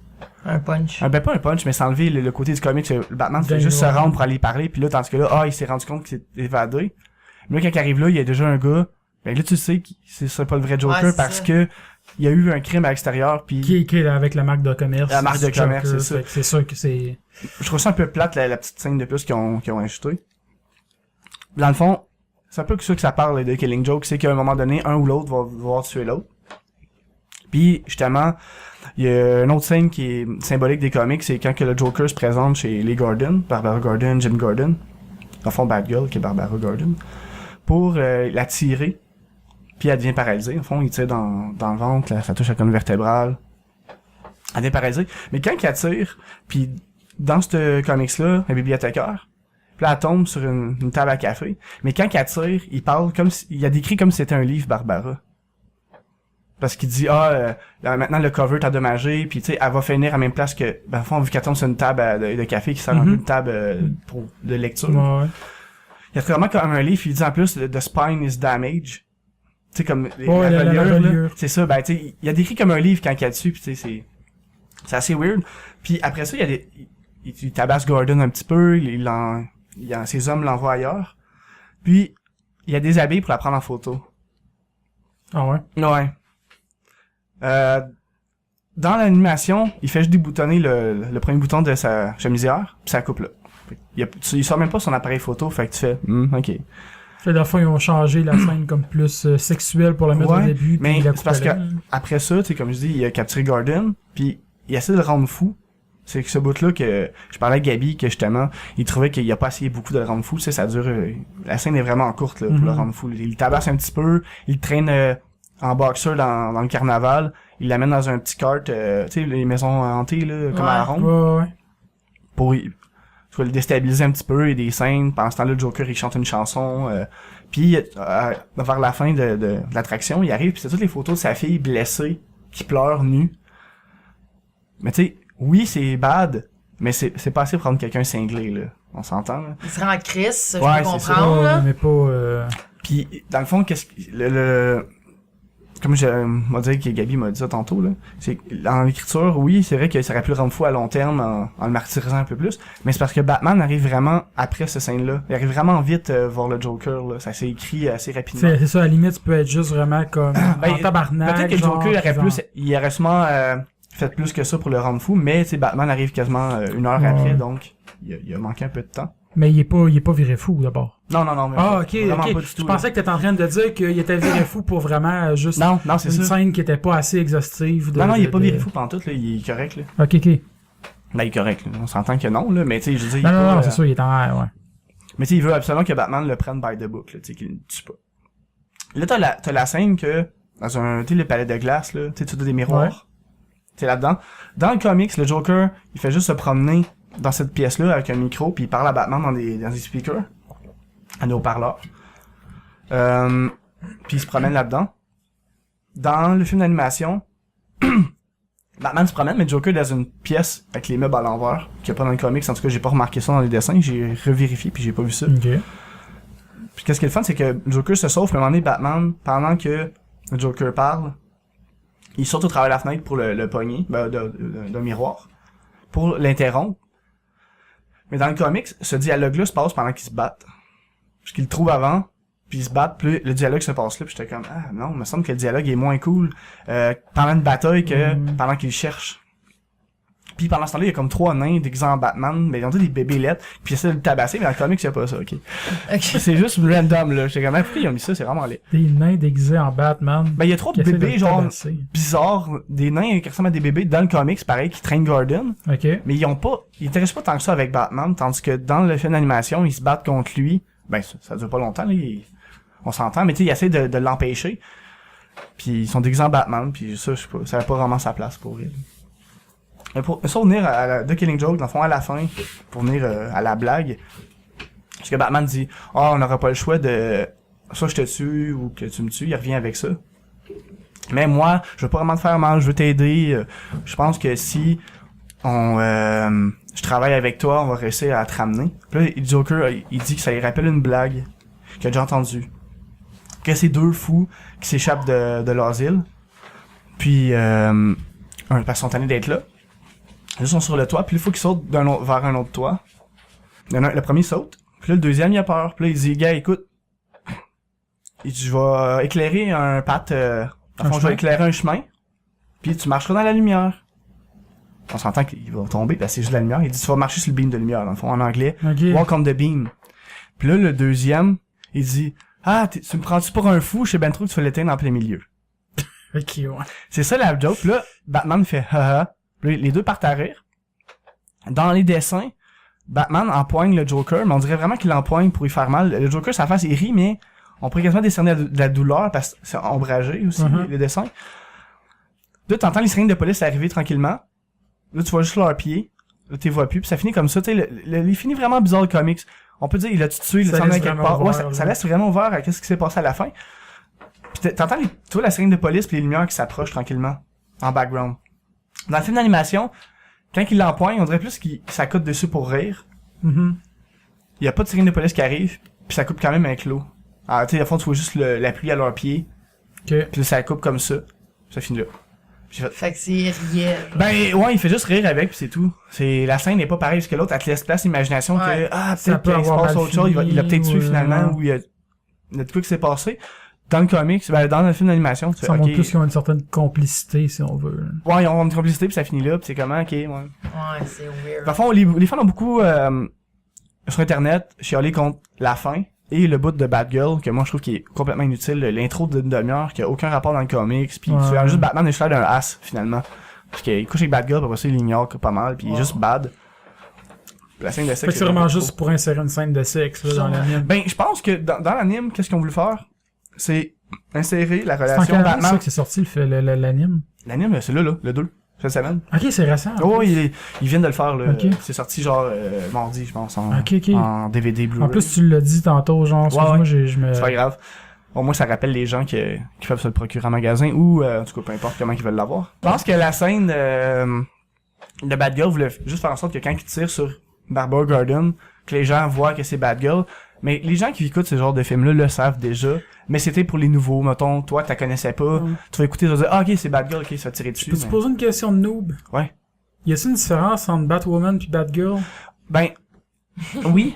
punch. Ben pas un punch, mais ça a enlevé le côté du comic. Le Batman fait juste se rendre pour aller parler, puis là, tandis que là, il s'est rendu compte qu'il s'est évadé. Mais là, quand il arrive là, il y a déjà un gars. Ben là, tu sais que c'est pas le vrai Joker parce que il y a eu un crime à l'extérieur, puis qui est avec la marque de commerce. La marque de commerce, c'est ça. C'est sûr que c'est... Je trouve ça un peu plate, la petite scène de plus qu'ils ont ajouté. Dans le fond, c'est un peu que ça que ça parle de Killing Joke, c'est qu'à un moment donné, un ou l'autre va vouloir tuer l'autre. Puis, justement, il y a une autre scène qui est symbolique des comics, c'est quand que le Joker se présente chez les Gordon, Barbara Gordon, Jim Gordon, dans le fond Batgirl, qui est Barbara Gordon, pour la tirer. Puis elle devient paralysée. En fond, il tire dans le ventre, là, ça touche la colonne vertébrale. Elle devient paralysée. Mais quand il tire, puis dans ce comics-là, un bibliothécaire, puis là, elle tombe sur une table à café. Mais quand il tire, il parle comme si, il a décrit comme si c'était un livre, Barbara. Parce qu'il dit, maintenant le cover est endommagé, puis tu sais, elle va finir à la même place que, ben, en fond, vu qu'elle tombe sur une table de café qui sert un peu de table de lecture. Ouais. Il y a vraiment comme un livre, il dit en plus, the spine is damaged. Tu sais, comme la reliure. C'est ça, ben tu sais, il a décrit comme un livre quand il y a dessus, puis tu sais, c'est assez weird. Puis après ça, il tabasse Gordon un petit peu, ses hommes l'envoient ailleurs. Puis il y a des habits pour la prendre en photo. Ah ouais? Ouais. Dans l'animation, il fait juste déboutonner le premier bouton de sa chemisière, puis ça coupe là. Il sort même pas son appareil photo, fait que tu fais, ok. À la fin, ils ont changé la scène comme plus sexuelle pour la mettre au début. Mais c'est parce que après ça, tu sais, comme je dis, il a capturé Gordon, puis il essaie de le rendre fou. C'est que ce bout-là que je parlais à Gabi, que justement, il trouvait qu'il a pas essayé beaucoup de le rendre fou. Tu sais, ça dure... la scène est vraiment courte là, pour le rendre fou. Il tabasse un petit peu, il traîne en boxer dans le carnaval, il l'amène dans un petit cart, tu sais, les maisons hantées, là, comme à la ronde. Pour le déstabiliser un petit peu, il y a des scènes, pendant ce temps-là, le Joker, il chante une chanson, puis vers la fin de l'attraction, il arrive, puis c'est toutes les photos de sa fille blessée, qui pleure nue. Mais tu sais, oui, c'est bad, mais c'est pas assez pour rendre quelqu'un cinglé, là. On s'entend, là. Il serait en crise, je ouais, peux comprendre, là. Mais pas... Puis, dans le fond, qu'est-ce que... Comme je m'a dit que Gabi m'a dit ça tantôt, là, c'est en l'écriture, oui, c'est vrai que ça aurait pu le rendre fou à long terme en le martyrisant un peu plus, mais c'est parce que Batman arrive vraiment après cette scène-là. Il arrive vraiment vite voir le Joker, là. Ça s'est écrit assez rapidement. C'est ça, à la limite, tu peux être juste vraiment comme en tabarnak. Peut-être que le Joker il aurait sûrement fait plus que ça pour le rendre fou, mais tu sais, Batman arrive quasiment une heure après, donc il a manqué un peu de temps. Mais il est pas viré fou, d'abord. Non. Mais vraiment pas ok. du tout, je pensais que t'étais en train de dire qu'il était viré fou pour vraiment juste non, c'est une ça. scène qui était pas assez exhaustive. Non, il est pas viré fou pantoute, là, il est correct, là. Ok. Ben, il est correct, là. On s'entend que non, là, mais tu sais, je veux dire... Non, c'est sûr, il est en air, ouais. Mais tu sais, il veut absolument que Batman le prenne by the book, là, tu sais, qu'il ne tue pas. Là, t'as la scène que, dans un, tu sais, le palais de glace, là, tu sais, tu as des miroirs. Ouais. Tu là-dedans. Dans le comics, le Joker, il fait juste se promener dans cette pièce-là avec un micro, puis il parle à Batman dans des speakers, à nos haut-parleurs. Puis il se promène là-dedans. Dans le film d'animation, Batman se promène, mais Joker est dans une pièce avec les meubles à l'envers, qu'il n'y a pas dans le comics. En tout cas, j'ai pas remarqué ça dans les dessins, j'ai revérifié, puis j'ai pas vu ça. Okay. Puis qu'est-ce qui est le fun, c'est que Joker se sauve, puis à un moment donné, Batman, pendant que le Joker parle, il saute au travers de la fenêtre pour le pogner, d'un miroir, pour l'interrompre. Mais dans le comics, ce dialogue-là se passe pendant qu'ils se battent. Parce qu'ils le trouvent avant, puis ils se battent, puis le dialogue se passe là, puis j'étais comme, ah non, il me semble que le dialogue est moins cool pendant une bataille que pendant qu'ils le cherchent. Puis Puis pendant ce temps-là, il y a comme 3 nains déguisés en Batman, mais ils ont tous des bébés lettres, puis ils essaient de le tabasser, mais dans le comics, il y a pas ça, ok. C'est juste random, là. J'étais comme, pourquoi ils ont mis ça, c'est vraiment laid. Des nains déguisés en Batman. Ben, il y a 3 bébés, genre, bizarres, des nains qui ressemblent à des bébés dans le comics, pareil, qui traînent Gordon. Ok. Mais ils intéressent pas tant que ça avec Batman, tandis que dans le film d'animation, ils se battent contre lui. Ben, ça dure pas longtemps, là, on s'entend, mais tu sais, ils essaient de l'empêcher. Puis ils sont déguisés en Batman, puis ça, je sais pas, ça avait pas vraiment sa place pour elle. Mais pour ça, venir à The Killing Joke, dans le fond, à la fin, pour venir à la blague, parce que Batman dit « on n'aura pas le choix de soit je te tue ou que tu me tues », il revient avec ça. Mais moi, je veux pas vraiment te faire mal, je veux t'aider. Je pense que si je travaille avec toi, on va réussir à te ramener. Puis là, le Joker, il dit que ça lui rappelle une blague qu'il a déjà entendue. Que c'est 2 fous qui s'échappent de l'asile. Puis, parce qu'ils sont tannés d'être là. Ils sont sur le toit, puis il faut qu'ils sautent vers un autre toit. Le premier saute, puis là, le deuxième, il a peur. Puis là, il dit, gars, écoute, je vais éclairer un je vais éclairer un chemin, puis tu marcheras dans la lumière. On s'entend qu'il va tomber, parce que c'est juste la lumière. Il dit, tu vas marcher sur le beam de lumière, dans le fond, en anglais. Okay. Walk on the beam. Puis là, le deuxième, il dit, tu me prends-tu pour un fou? Je sais ben trop que tu vas l'éteindre en plein milieu. Ok, ouais. C'est ça la joke. Puis là, Batman fait, haha. Les deux partent à rire. Dans les dessins, Batman empoigne le Joker, mais on dirait vraiment qu'il l'empoigne pour lui faire mal. Le Joker, sa face, il rit, mais on pourrait quasiment décerner de la douleur parce que c'est ombragé aussi, les dessins. Là, t'entends les sirènes de police arriver tranquillement. Là, tu vois juste leurs pieds. Là, t'es vois plus. Puis ça finit comme ça. Tu sais, il finit vraiment bizarre, le comics. On peut dire, il a-tu tué, il a quelque part. Ouais, ça laisse vraiment ouvert à qu'est-ce qui s'est passé à la fin. Puis t'entends, tu vois la sirène de police pis les lumières qui s'approchent tranquillement. En background. Dans le film d'animation, quand il l'empoigne, on dirait plus qu'il s'accote dessus pour rire. Il y a pas de sirène de police qui arrive, puis ça coupe quand même avec l'eau. Alors, tu sais, à fond, tu vois juste la pluie à leurs pieds. Okay. Puis ça coupe comme ça. Ça finit là. Fait que c'est réel. Ben, ouais, il fait juste rire avec, pis c'est tout. La scène n'est pas pareille, parce que l'autre, elle te laisse place l'imagination que, peut-être qu'il se passe autre chose, il a peut-être tué finalement, ou il y a de quoi qui s'est passé. Dans le comics, dans le film d'animation, tu fais, ça montre plus qu'ils ont une certaine complicité, si on veut. Ouais, ils ont une complicité pis ça finit là, pis c'est comment, ouais. Ouais, c'est weird. Par contre, les fans ont beaucoup, sur internet, chialé contre la fin, et le bout de Batgirl, que moi je trouve qui est complètement inutile, l'intro d'une demi-heure, qui a aucun rapport dans le comics, pis tu fais juste Batman est d'un as, finalement. Parce qu'il couche avec Batgirl, pis après ça, il l'ignore pas mal, pis il est juste bad. La scène de sexe. Fait que c'est vraiment juste pour insérer une scène de sexe, là, dans l'anime. Ben, je pense que dans l'anime, qu'est-ce qu'ils ont voulu faire? C'est insérer la relation Batman. C'est ça que c'est sorti l'anime. L'anime, c'est là, le 2. Cette semaine. Ok, c'est récent. Oh, ils viennent de le faire, là. Okay. C'est sorti genre mardi, je pense, en DVD Blu-ray. En plus, tu l'as dit tantôt, genre, moi c'est pas grave. Au moins, ça rappelle les gens qui peuvent se le procurer en magasin ou, en tout cas, peu importe comment ils veulent l'avoir. Je pense que la scène de Batgirl voulait juste faire en sorte que quand il tire sur Barbara Gordon, que les gens voient que c'est Batgirl. Mais les gens qui écoutent ce genre de films-là le savent déjà. Mais c'était pour les nouveaux. Mettons, toi, tu la connaissais pas. Tu vas écouter, tu vas dire, ok, c'est Batgirl, ok, ça va tirer dessus. Peux-tu te poser une question de noob? Ouais. Y a-t-il une différence entre Batwoman pis Batgirl? Ben, oui.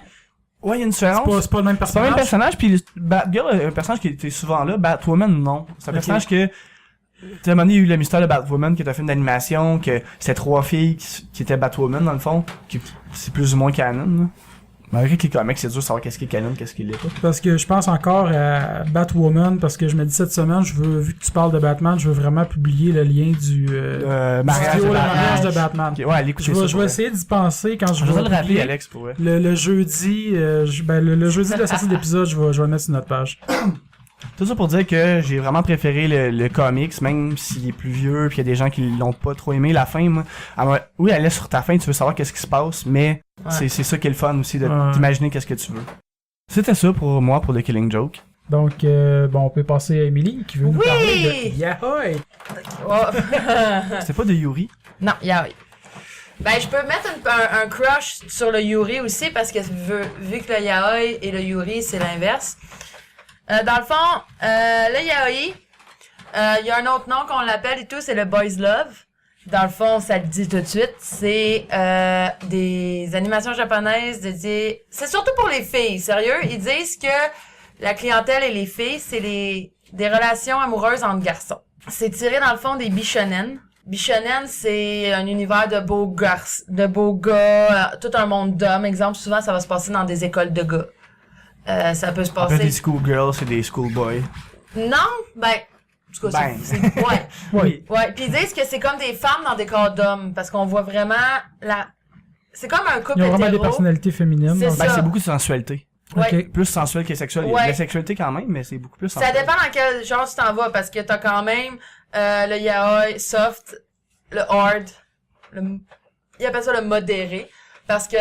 Ouais, il y a une différence. C'est pas le même personnage. C'est pas le même personnage, puis Batgirl est un personnage qui était souvent là. Batwoman, non. C'est un personnage que, tu sais, à un moment donné, il y a eu le mystère de Batwoman, qui est un film d'animation, que c'est 3 filles qui étaient Batwoman, dans le fond, qui c'est plus ou moins canon, là. Malgré que les comics, c'est dur de savoir qu'est-ce qui est canon, qu'est-ce qui l'est pas. Parce que je pense encore à Batwoman, parce que je me dis cette semaine, vu que tu parles de Batman, je veux vraiment publier le lien du mariage de Batman. Okay, ouais, je vais essayer d'y penser quand je vais le rappeler, Alex, pour le jeudi, le jeudi de la sortie de l'épisode, je vais le mettre sur notre page. Tout ça pour dire que j'ai vraiment préféré le comics, même s'il est plus vieux, puis il y a des gens qui l'ont pas trop aimé. La fin, moi, oui, elle est sur ta fin, tu veux savoir qu'est-ce qui se passe, mais c'est ça qui est le fun aussi, d'imaginer qu'est-ce que tu veux. C'était ça pour moi, pour The Killing Joke. Donc, on peut passer à Emily, qui veut nous parler de Yaoi. C'était pas de Yuri? Non, Yaoi. Ben, je peux mettre un crush sur le Yuri aussi, parce que vu que le Yaoi et le Yuri, c'est l'inverse. Dans le fond, le Yaoi, il y a un autre nom qu'on l'appelle et tout, c'est le Boys Love. Dans le fond, ça le dit tout de suite, c'est des animations japonaises dédiées... C'est surtout pour les filles, sérieux. Ils disent que la clientèle et les filles, c'est des relations amoureuses entre garçons. C'est tiré dans le fond des bishonen. Bishonen, c'est un univers de beaux gars, tout un monde d'hommes. Exemple, souvent, ça va se passer dans des écoles de gars. Ça peut se Après, passer... des schoolgirls, c'est des schoolboys. Non, ben... En tout cas, Ben. ouais. Oui. Ouais, puis ils disent que c'est comme des femmes dans des corps d'hommes, parce qu'on voit vraiment la... C'est comme un couple Ils ont vraiment des hétéro. personnalités féminines. C'est donc- ça. C'est beaucoup de sensualité. Ouais. Ok. Plus sensuel que sexuel. Il y a Ouais. de la sexualité quand même, mais c'est beaucoup plus Ça sensuel. dépend dans quel genre tu t'en vas, parce que t'as quand même le yaoi soft, le hard, ils appellent ça le modéré, parce que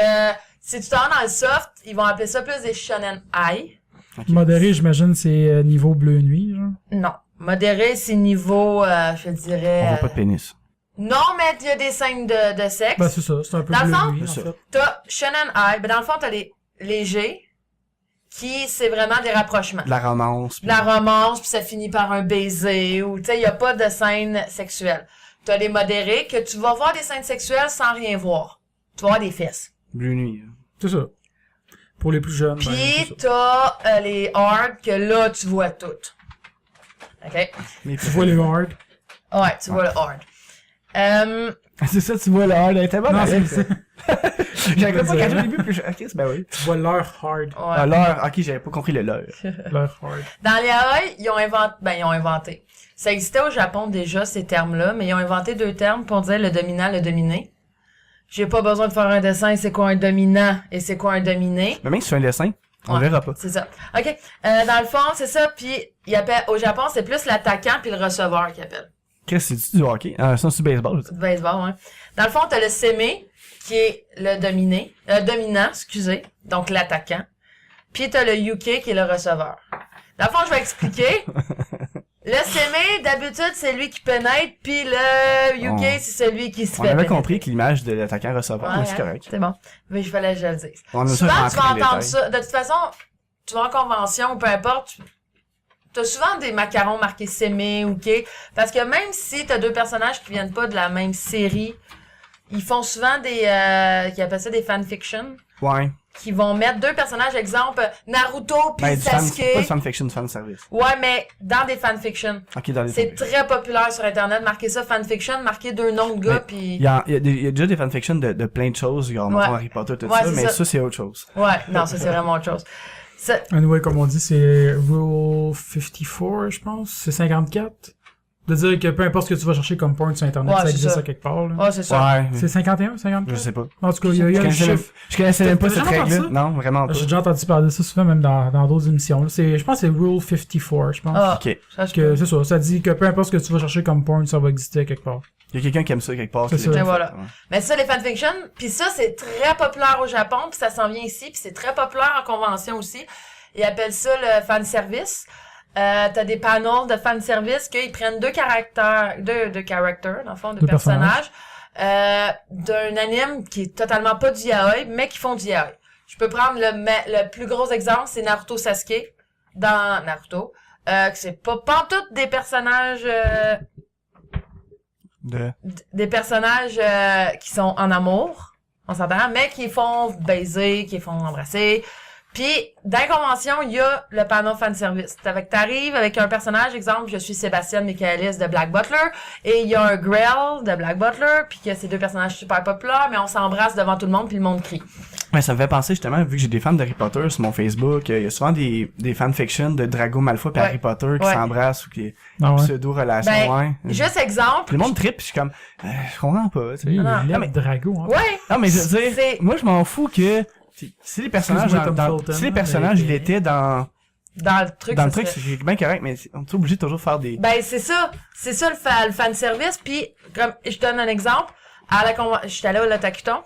si tu t'en vas dans le soft, ils vont appeler ça plus des shonen high. Ok. Modéré, j'imagine, c'est niveau bleu nuit, genre. Non. Modéré, c'est niveau, je dirais... On voit pas de pénis. Non, mais il y a des scènes de sexe. Ben, c'est ça, c'est un peu Dans le bleu fond, nuit, en c'est ça. fait. T'as shonen high, ben dans le fond, t'as les légers, qui, c'est vraiment des rapprochements. De la romance. De la romance, puis ça finit par un baiser, ou, tu sais, il y a pas de scène sexuelle. T'as les modérés, que tu vas voir des scènes sexuelles sans rien voir. Tu vas voir des fesses. Bleu nuit. C'est ça. Pour les plus jeunes, ben, Puis c'est ça. t'as les hard, que là, tu vois tout. OK? Mais Tu vois les hard. Ouais, tu vois le hard. C'est ça, tu vois là, elle était bonne. Non, elle. c'est ça. J'avais pas catché au début, puis ok, ben oui. Tu vois leur hard. Ouais. Ah, l'heure, ok, j'avais pas compris le leurre. Leur hard. Dans les yaoi, ils ont inventé. Ça existait au Japon déjà, ces termes-là, mais ils ont inventé 2 termes pour dire le dominant, le dominé. J'ai pas besoin de faire un dessin, c'est quoi un dominant et c'est quoi un dominé. Mais même si tu fais un dessin, on Ouais. verra pas. C'est ça. OK. Dans le fond, c'est ça, puis ils appellent, au Japon, c'est plus l'attaquant puis le receveur qui appelle. Qu'est-ce que c'est du hockey? Ah, ça, c'est du baseball. Du baseball, ouais. Dans le fond, t'as le seme, qui est le dominant, excusez, donc l'attaquant. Puis t'as le yuke, qui est le receveur. Dans le fond, je vais expliquer. Le seme, d'habitude, c'est lui qui pénètre, puis le yuke, Oh. c'est celui qui se On fait avait pénétrer. compris que l'image de l'attaquant receveur, Ouais, mais c'est hein, correct. c'est bon. Mais il fallait que je le dise. On a ça Souvent, tu rentré vas dans les entendre détails. ça. De toute façon, tu vas en convention ou peu importe, t'as souvent des macarons marqués sémé ou quai. Parce que même si t'as 2 personnages qui viennent pas de la même série, ils font souvent des, qui appellent ça des fanfictions, Ouais. qui vont mettre 2 personnages, exemple, Naruto pis Ben, c'est pas du Sasuke. fanfiction, du fanservice. Ouais, mais dans des fanfictions. Ok, dans les C'est fanfictions. très populaire sur Internet, marquer ça fanfiction, marquer 2 noms de gars Mais pis... Il y a déjà des fanfictions de plein de choses, genre Ouais. Harry Potter, tout Ouais, ça, c'est mais ça. ça, c'est autre chose. Ouais, non, ça c'est vraiment autre chose. Ça, Anyway, comme on dit, c'est Rule 54, je pense. C'est 54. De dire que peu importe ce que tu vas chercher comme porn sur Internet, Ouais, ça c'est existe ça. à quelque part, là. ouais, c'est ça. Ouais. C'est 51, 54? Je sais pas. En tout cas, il y a Je le connaissais même, chiffre. je connaissais même pas T'as cette jamais entendu règle-là. ça? Non, vraiment pas. J'ai déjà entendu parler de ça souvent, même dans d'autres émissions. Là. Je pense que c'est Rule 54, je pense. Ah, Ok. ça, je Que c'est ça, ça dit que peu importe ce que tu vas chercher comme porn, ça va exister à quelque part. Il y a quelqu'un qui aime ça quelque part. C'est qui ça. l'a Et fait. voilà. Ouais. Mais ça, les fanfictions, puis ça, c'est très populaire au Japon, puis ça s'en vient ici, puis c'est très populaire en convention aussi. Ils appellent ça le fanservice. T'as des panels de fanservice qu'ils prennent 2 caractères, dans le fond, de Deux personnages, d'un anime qui est totalement pas du yaoi, mais qui font du yaoi. Je peux prendre le plus gros exemple, c'est Naruto Sasuke, dans Naruto, que c'est pas pantoute des personnages, des personnages qui sont en amour, on s'entend, mais qui font baiser, qui font embrasser. Puis, dans la convention, il y a le panneau fanservice. T'arrives avec un personnage, exemple, je suis Sébastien Michaelis de Black Butler, et il y a un Grell de Black Butler, puis que c'est 2 personnages super populaires, mais on s'embrasse devant tout le monde, puis le monde crie. Ouais, ça me fait penser justement, vu que j'ai des fans d'Harry Potter sur mon Facebook, il y a souvent des fanfictions de Drago Malfoy et Ouais. Harry Potter qui Ouais. s'embrassent ou qui Ah ouais. pseudo-relation, Ben, ouais. juste exemple. Puis le monde trippe, puis je suis comme, je comprends pas, tu sais. Oui, non. il Non, mais- lève Drago, hein. Ouais. Non, mais je veux dire, C'est- moi, je m'en fous que, si les personnages, Excuse-moi, Tom Felton, si les hein, personnages, mais- ils étaient dans Dans le truc, le ça truc, serait- c'est bien correct, mais on est obligé de toujours faire des... Ben, c'est ça le fanservice, puis comme, je donne un exemple, j'étais allée au Lotakuton,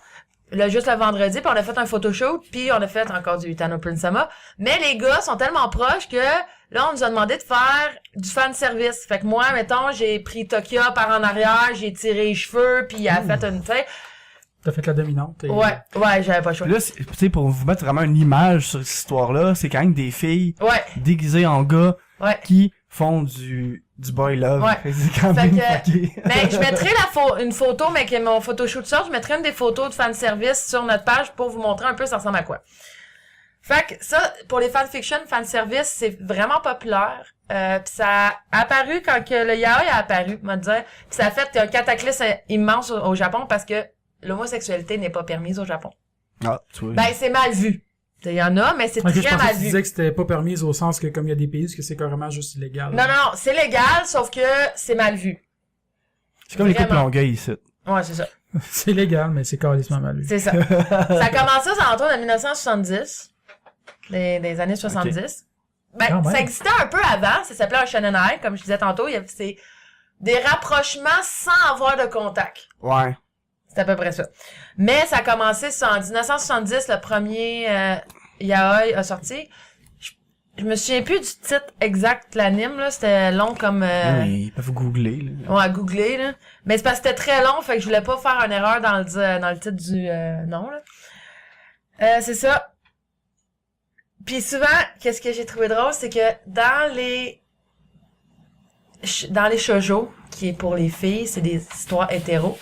juste le vendredi, puis on a fait un photoshoot, puis on a fait encore du Utano Prince-sama, mais les gars sont tellement proches que là, on nous a demandé de faire du fanservice. Fait que moi, mettons, j'ai pris Tokia par en arrière, j'ai tiré les cheveux, puis elle a fait une, tu sais, T'as fait la dominante. Et... ouais, j'avais pas le choix. Puis là, tu sais, pour vous mettre vraiment une image sur cette histoire-là, c'est quand même des filles Ouais, déguisées en gars ouais. qui font du boy love. Ouais. C'est quand Fait même que- fucké. Mais je mettrai une photo, mais que mon photoshoot sort, je mettrai une des photos de fanservice sur notre page pour vous montrer un peu ça ressemble à quoi. Fait que ça, pour les fanfiction, fanservice, c'est vraiment populaire. Pis ça a apparu quand que le yaoi a apparu, on va dire. Pis ça a fait un cataclysme immense au Japon parce que l'homosexualité n'est pas permise au Japon. Ah, tu vois. Ben, c'est mal vu. Il y en a, mais c'est Ok, je très pensais que mal tu vu. disais que c'était pas permis au sens que comme il y a des pays que c'est carrément juste illégal. Non, c'est légal, sauf que c'est mal vu. C'est comme les couples Vraiment. Longueuil ici. Ouais, c'est ça. C'est légal, mais c'est carrément mal vu. C'est ça. Ça a commencé aux alentours de 1970. Des années 70. Ben, Quand même. ça existait un peu avant. Ça s'appelait un shonenai, comme je disais tantôt. C'est des rapprochements sans avoir de contact. Ouais. C'est à peu près ça. Mais ça a commencé en 1970, le premier yaoi a sorti. Je me souviens plus du titre exact de l'anime, là. C'était long comme... Oui, ils peuvent googler, là. Ouais, à googler, là. Mais c'est parce que c'était très long, fait que je voulais pas faire une erreur dans le titre du nom, là. C'est ça. Puis souvent, qu'est-ce que j'ai trouvé drôle, c'est que dans les shoujo, qui est pour les filles, c'est des histoires hétéros.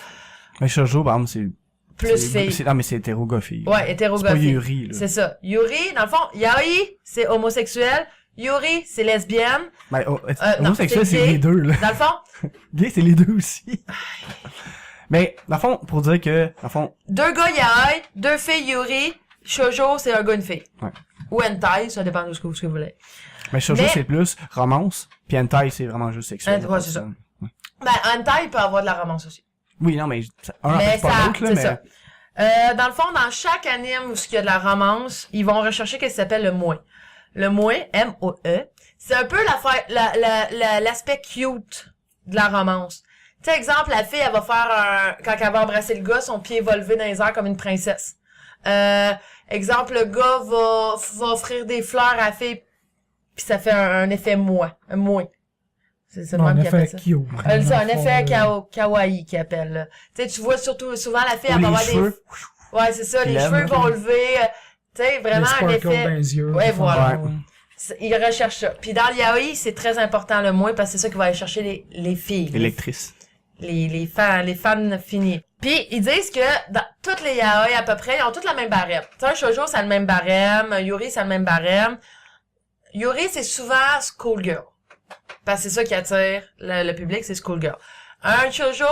Mais shoujo, par exemple, c'est... Plus filles. Non, mais c'est hétérogophie. Ouais, hétérogophie. C'est pas Yuri, là. C'est ça. Yuri, dans le fond, yaoi, c'est homosexuel. Yuri, c'est lesbienne. Ben, non, homosexuel, c'est c'est gay. les deux, là. Dans le fond, Gay, c'est les deux aussi. Mais, dans le fond, pour dire que, dans le fond, 2 gars yaoi, 2 filles Yuri, shoujo, c'est un gars, une fille. Ouais. Ou hentai, ça dépend de ce que vous voulez. mais shoujo, Mais- c'est plus romance, puis hentai, c'est vraiment juste sexuel. Ouais, c'est ça. Ben, hentai peut avoir de la romance aussi. Oui, non, mais un Mais empêche pas ça, l'autre, là, c'est mais... ça. Dans le fond, dans chaque anime où il y a de la romance, ils vont rechercher ce qui s'appelle le moe. Le moe, M-O-E, c'est un peu l'aspect cute de la romance. Tu sais, exemple, la fille, elle va faire quand elle va embrasser le gars, son pied va lever dans les airs comme une princesse. Exemple, le gars va offrir des fleurs à la fille, puis ça fait un effet moe. Un moe. C'est le Non, même un qui effet appelle ça. cute. C'est un effet Kawaii. kawaii qui appelle, là. Tu sais, tu vois surtout, souvent, la fille, Ou elle va les avoir cheveux. Ouais, c'est ça, les Lève, cheveux ok. vont lever, tu sais, vraiment un Les sparkles dans effet. les yeux. Ouais, voilà. Ouais. Ils recherchent ça. Puis dans le yaoi, c'est très important le moins parce que c'est ça qui va aller chercher les filles. Électrice. Les fans finis. Puis ils disent que dans toutes les yaoi à peu près, ils ont toutes la même barème. Tu sais, un shoujo, ça a le même barème, un yuri, ça a le même barème. Yuri, c'est souvent schoolgirl. Parce que c'est ça qui attire le public, c'est schoolgirl. Un shoujo,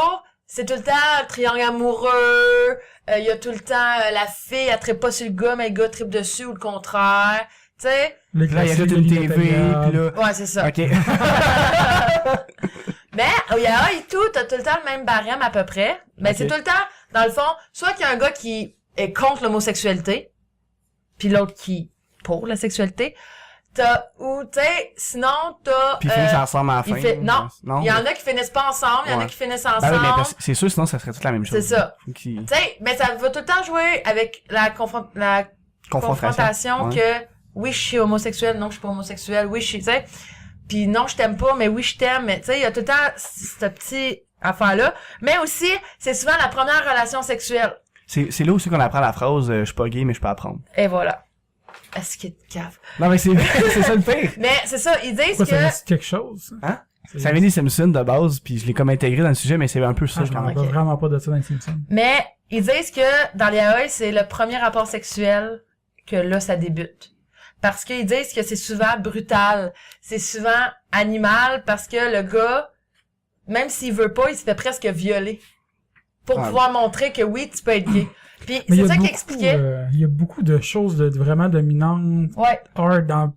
c'est tout le temps le triangle amoureux, il y a tout le temps la fille, elle trippe pas sur le gars, mais le gars trippe dessus ou le contraire. Tu sais? Les Là, il y a classiques toute une de TV, puis l'inatteignable. là... Ouais, c'est ça. OK. Mais au yaoi et tout, t'as tout le temps le même barème à peu près. Mais Ok. c'est tout le temps, dans le fond, soit qu'il y a un gars qui est contre l'homosexualité, puis l'autre qui pour la sexualité. Ou tu sais, sinon t'as. Puis ils finissent ensemble à la fin. Non, Non. il y en a qui finissent pas ensemble, il y en a Ouais. qui finissent Ben ensemble. oui, mais c'est sûr, sinon ça serait toute la même chose. C'est ça. Faut qu'il- Tu sais, mais ça va tout le temps jouer avec la confrontation Ouais. que oui, je suis homosexuel, non, je suis pas homosexuel, oui, je suis, tu sais. Puis non, je t'aime pas, mais oui, je t'aime, mais tu sais, il y a tout le temps cette petite affaire-là. Mais aussi, c'est souvent la première relation sexuelle. C'est là aussi qu'on apprend la phrase je suis pas gay, mais je peux apprendre. Et voilà. Est-ce qu'il est cave? Non, mais c'est c'est ça le pire. Mais c'est ça, ils disent Pourquoi ça que... reste quelque chose? Hein? Ça vient des Simpsons de base, puis je l'ai comme intégré dans le sujet, mais c'est un peu ça. Ah, je m'en quand même. rappelle vraiment pas de ça dans les Simpsons. Mais ils disent que dans les yaoi, c'est le premier rapport sexuel que là, ça débute. Parce qu'ils disent que c'est souvent brutal, c'est souvent animal, parce que le gars, même s'il veut pas, il se fait presque violer. Pour Ouais. pouvoir montrer que oui, tu peux être gay. Puis Mais il y c'est a ça qu'il beaucoup, expliquait. il y a beaucoup de choses vraiment dominantes, Ouais. hard dans...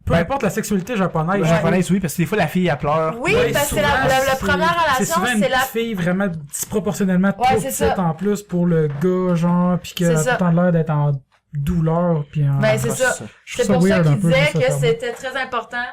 Peu Ben, importe la sexualité japonaise. Le japonaise, oui, parce que des fois la fille elle pleure. Oui, Ouais, parce que souvent, la première c'est relation, souvent une c'est la... petite fille vraiment disproportionnellement Ouais, trop c'est petite ça. en plus pour le gars, genre, pis qu'elle C'est a tout le temps l'air d'être en douleur, pis en... Ben, c'est Ah, ça. Je C'est trouve pour ça weird qu'il un peu, disait ça, que ça. c'était très important,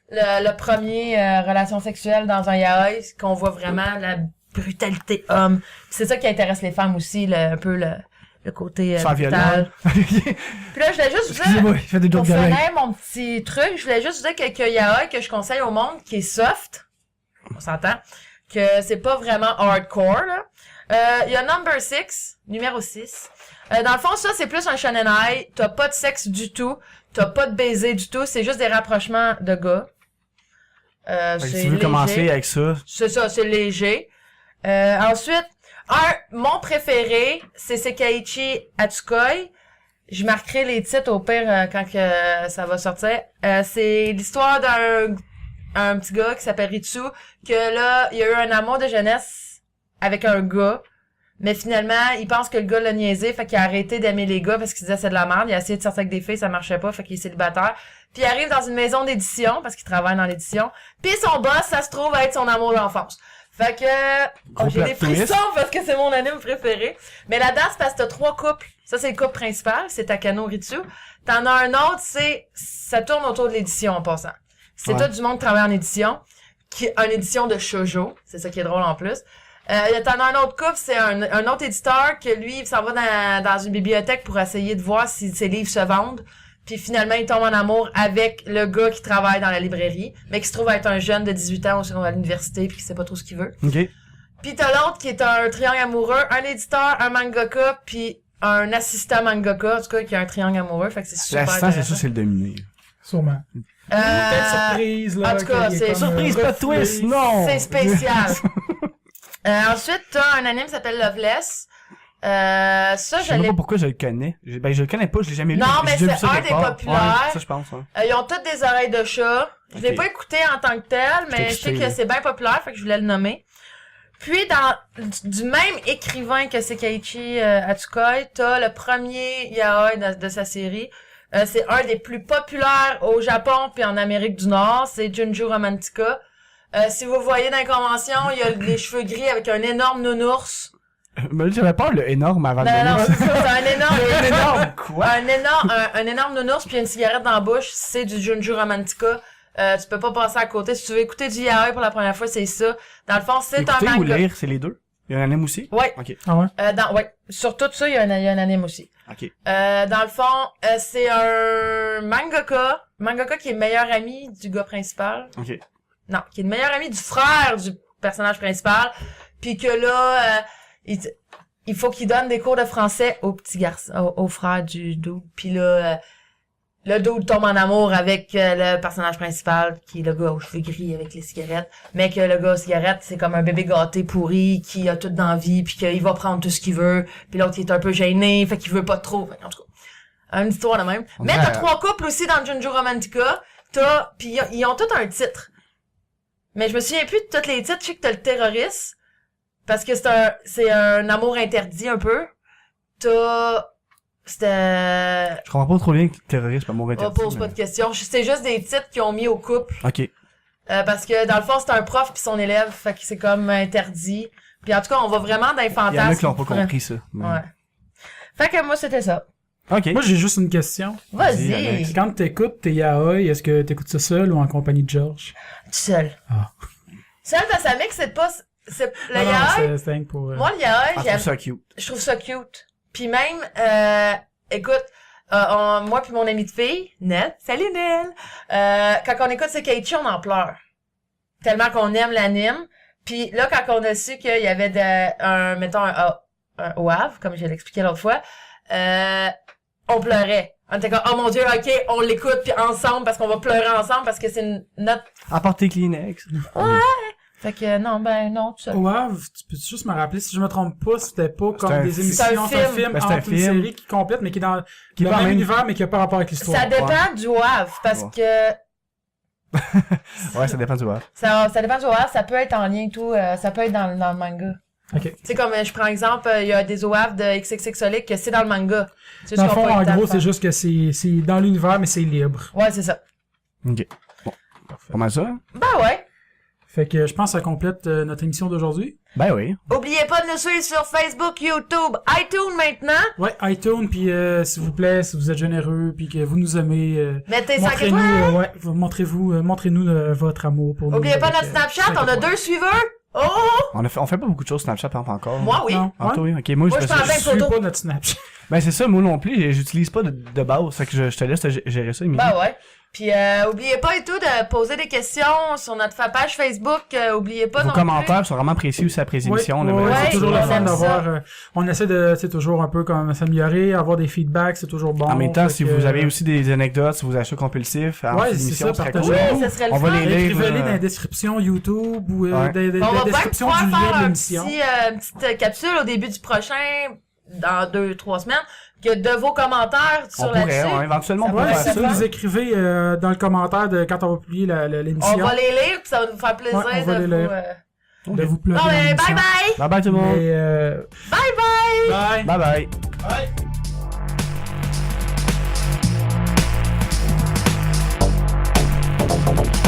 le premier relation sexuelle dans un yaoi, qu'on voit vraiment la brutalité homme. Puis c'est ça qui intéresse les femmes aussi, un peu le côté Sans brutal. violence. Puis là, je voulais juste vous dire, Excusez-moi, je fais des pour jokes de finir mon petit truc, je voulais juste vous dire quelques yaoi que je conseille au monde, qui est soft, on s'entend, que c'est pas vraiment hardcore, là. Il y a Number 6, numéro 6. Dans le fond, ça, c'est plus un shonenai. T'as pas de sexe du tout. T'as pas de baiser du tout. C'est juste des rapprochements de gars. Fait que C'est si tu veux léger. commencer avec ça, C'est ça, c'est léger. Ensuite, mon préféré, c'est Sekaiichi Atsukoi. je marquerai les titres au pire quand que ça va sortir. C'est l'histoire d'un petit gars qui s'appelle Ritsu, que là, il y a eu un amour de jeunesse avec un gars, mais finalement, il pense que le gars l'a niaisé, fait qu'il a arrêté d'aimer les gars parce qu'il disait c'est de la merde, il a essayé de sortir avec des filles, ça marchait pas, fait qu'il est célibataire. Puis il arrive dans une maison d'édition, parce qu'il travaille dans l'édition, puis son boss, ça se trouve être son amour d'enfance. Fait que j'ai des frissons parce que c'est mon anime préféré. Mais là-dedans, c'est parce que t'as 3 couples. Ça, c'est le couple principal, c'est Takano Ritsu. T'en as un autre, ça tourne autour de l'édition en passant. C'est tout du monde qui travaille en édition, une édition de shoujo. C'est ça qui est drôle en plus. T'en as un autre couple, c'est un autre éditeur que lui, il s'en va dans une bibliothèque pour essayer de voir si ses livres se vendent. Puis finalement, il tombe en amour avec le gars qui travaille dans la librairie, mais qui se trouve être un jeune de 18 ans à l'université puis qui sait pas trop ce qu'il veut. OK. Puis t'as l'autre qui est un triangle amoureux, un éditeur, un mangaka, puis un assistant mangaka, en tout cas, qui a un triangle amoureux, fait que c'est super L'assistant, c'est ça, c'est le dominé. Sûrement. Peut-être surprise, là. En tout cas, c'est surprise, pas de twist, non! C'est spécial. Ensuite, t'as un anime qui s'appelle Loveless. Ça, je sais pas pourquoi je le connais. Je le connais pas, je l'ai jamais lu. Non, mais c'est un des populaires. Ouais, ça, je pense, ils ont toutes des oreilles de chat. Je l'ai pas écouté en tant que tel, mais je sais que c'est bien populaire, fait que je voulais le nommer. Puis, du même écrivain que Sekaiichi Atsukoi, t'as le premier yaoi de sa série. C'est un des plus populaires au Japon puis en Amérique du Nord. C'est Junju Romantica. Si vous voyez dans les conventions, il y a les cheveux gris avec un énorme nounours. Mais j'avais peur le énorme avant de Non, c'est un énorme. Un énorme quoi? Un énorme nounours puis une cigarette dans la bouche, c'est du Junju Romantica. Tu peux pas passer à côté. Si tu veux écouter du yaoi pour la première fois, c'est ça. Dans le fond, c'est écouter un manga. Ou lire, c'est les deux? Il y a un anime aussi? Ouais. OK. Ah ouais? Ouais. Sur tout ça, il y a un anime aussi. OK. Dans le fond, c'est un mangaka qui est le meilleur ami du gars principal. OK. Non, qui est le meilleur ami du frère du personnage principal. Puis que là, il faut qu'il donne des cours de français au petit garçon, au frère du dude. Puis là, le dude tombe en amour avec le personnage principal, qui est le gars aux cheveux gris avec les cigarettes. Mais que le gars aux cigarettes, c'est comme un bébé gâté pourri qui a tout d'envie, puis qu'il va prendre tout ce qu'il veut. Puis l'autre, il est un peu gêné, fait qu'il veut pas trop. En tout cas, une histoire de même. Mais t'as 3 couples aussi dans Junju Romantica. Puis ils ont tous un titre. Mais je me souviens plus de tous les titres. Je sais que t'as le terroriste. Parce que c'est un amour interdit un peu. Je comprends pas trop bien que le terrorisme amour interdit. On pose pas de questions. C'est juste des titres qu'ils ont mis au couple. OK. Parce que dans le fond, c'est un prof puis son élève. Fait que c'est comme interdit. Puis en tout cas, on va vraiment dans les fantasmes. Il y en a qui l'ont pas compris ça. Ouais. Fait que moi, c'était ça. OK. Moi, j'ai juste une question. Vas-y. Quand t'écoutes tes yaoi, est-ce que t'écoutes ça seul ou en compagnie de George? Tout seul. Ah. Seul dans sa mix, c'est pas... Le non, yaoi... c'est pour... Moi, le yaoi, j'aime... ça cute. Je trouve ça cute. Puis même, écoute, moi puis mon amie de fille, Nell, salut Nell, quand on écoute Sekaiichi, on en pleure. Tellement qu'on aime l'anime. Puis là, quand on a su qu'il y avait un OAV, comme je l'ai expliqué l'autre fois, on pleurait. On était comme, oh mon Dieu, ok, on l'écoute puis ensemble parce qu'on va pleurer ensemble parce que c'est notre... Apporte tes Kleenex. Ouais! Fait que non, tout ça. OAV, tu peux juste me rappeler, si je me trompe pas, c'était pas comme des émissions, c'est un film entre une série qui complète, mais qui est dans le même univers, mais qui a pas rapport avec l'histoire. Ça dépend du OAV, parce que... Ouais, ça dépend du OAV. Ça dépend du OAV, ça peut être en lien et tout, ça peut être dans le manga. Ok. C'est comme, je prends exemple, il y a des OAV de XXXolic que c'est dans le manga. Dans le fond, en gros, c'est juste que c'est dans l'univers, mais c'est libre. Ouais, c'est ça. Ok. Bon. Parfait. Comment ça? Ben ouais. Fait que je pense que ça complète notre émission d'aujourd'hui. Ben oui. Oubliez pas de nous suivre sur Facebook, YouTube, iTunes maintenant. Ouais, iTunes, puis s'il vous plaît, si vous êtes généreux, puis que vous nous aimez, mettez 5 étoiles. Montrez-nous votre amour pour nous. Oubliez pas notre Snapchat, on a 2 suiveurs. Oh! On fait pas beaucoup de choses Snapchat, par exemple, encore. Moi, oui. Non. Ah, toi, oui. Ok, moi je suis pas notre Snapchat. Ben, c'est ça, moi non plus, j'utilise pas de base, fait que je te laisse gérer ça, Émilie. Ben ouais. Puis oubliez pas et tout de poser des questions sur notre page Facebook. Oubliez pas vos commentaires sont vraiment précieux aussi après les émissions. Ouais, c'est toujours le fun d'avoir. On essaie de, c'est toujours un peu comme s'améliorer, avoir des feedbacks, c'est toujours bon. En même temps, si vous avez aussi des anecdotes, si vous achetez compulsifs, ouais, c'est ça, partagez. Oui, ça serait le fun. On va les lire. Écrivez-les dans la description YouTube ou dans la description du lien de l'émission. On va faire une petite capsule au début du prochain. dans 2-3 semaines, que de vos commentaires On sur pourrait, là-dessus. éventuellement, on Ouais, pourrait si faire vous ça. nous écrivez dans le commentaire de quand on va publier l'émission. On va les lire, puis ça va nous faire plaisir Ouais, on va de les vous... lire. De vous plugger Bon, dans ben, l'émission. bye bye! Bye bye tout le monde. Mais, Bye bye! bye! Bye bye. Ouais.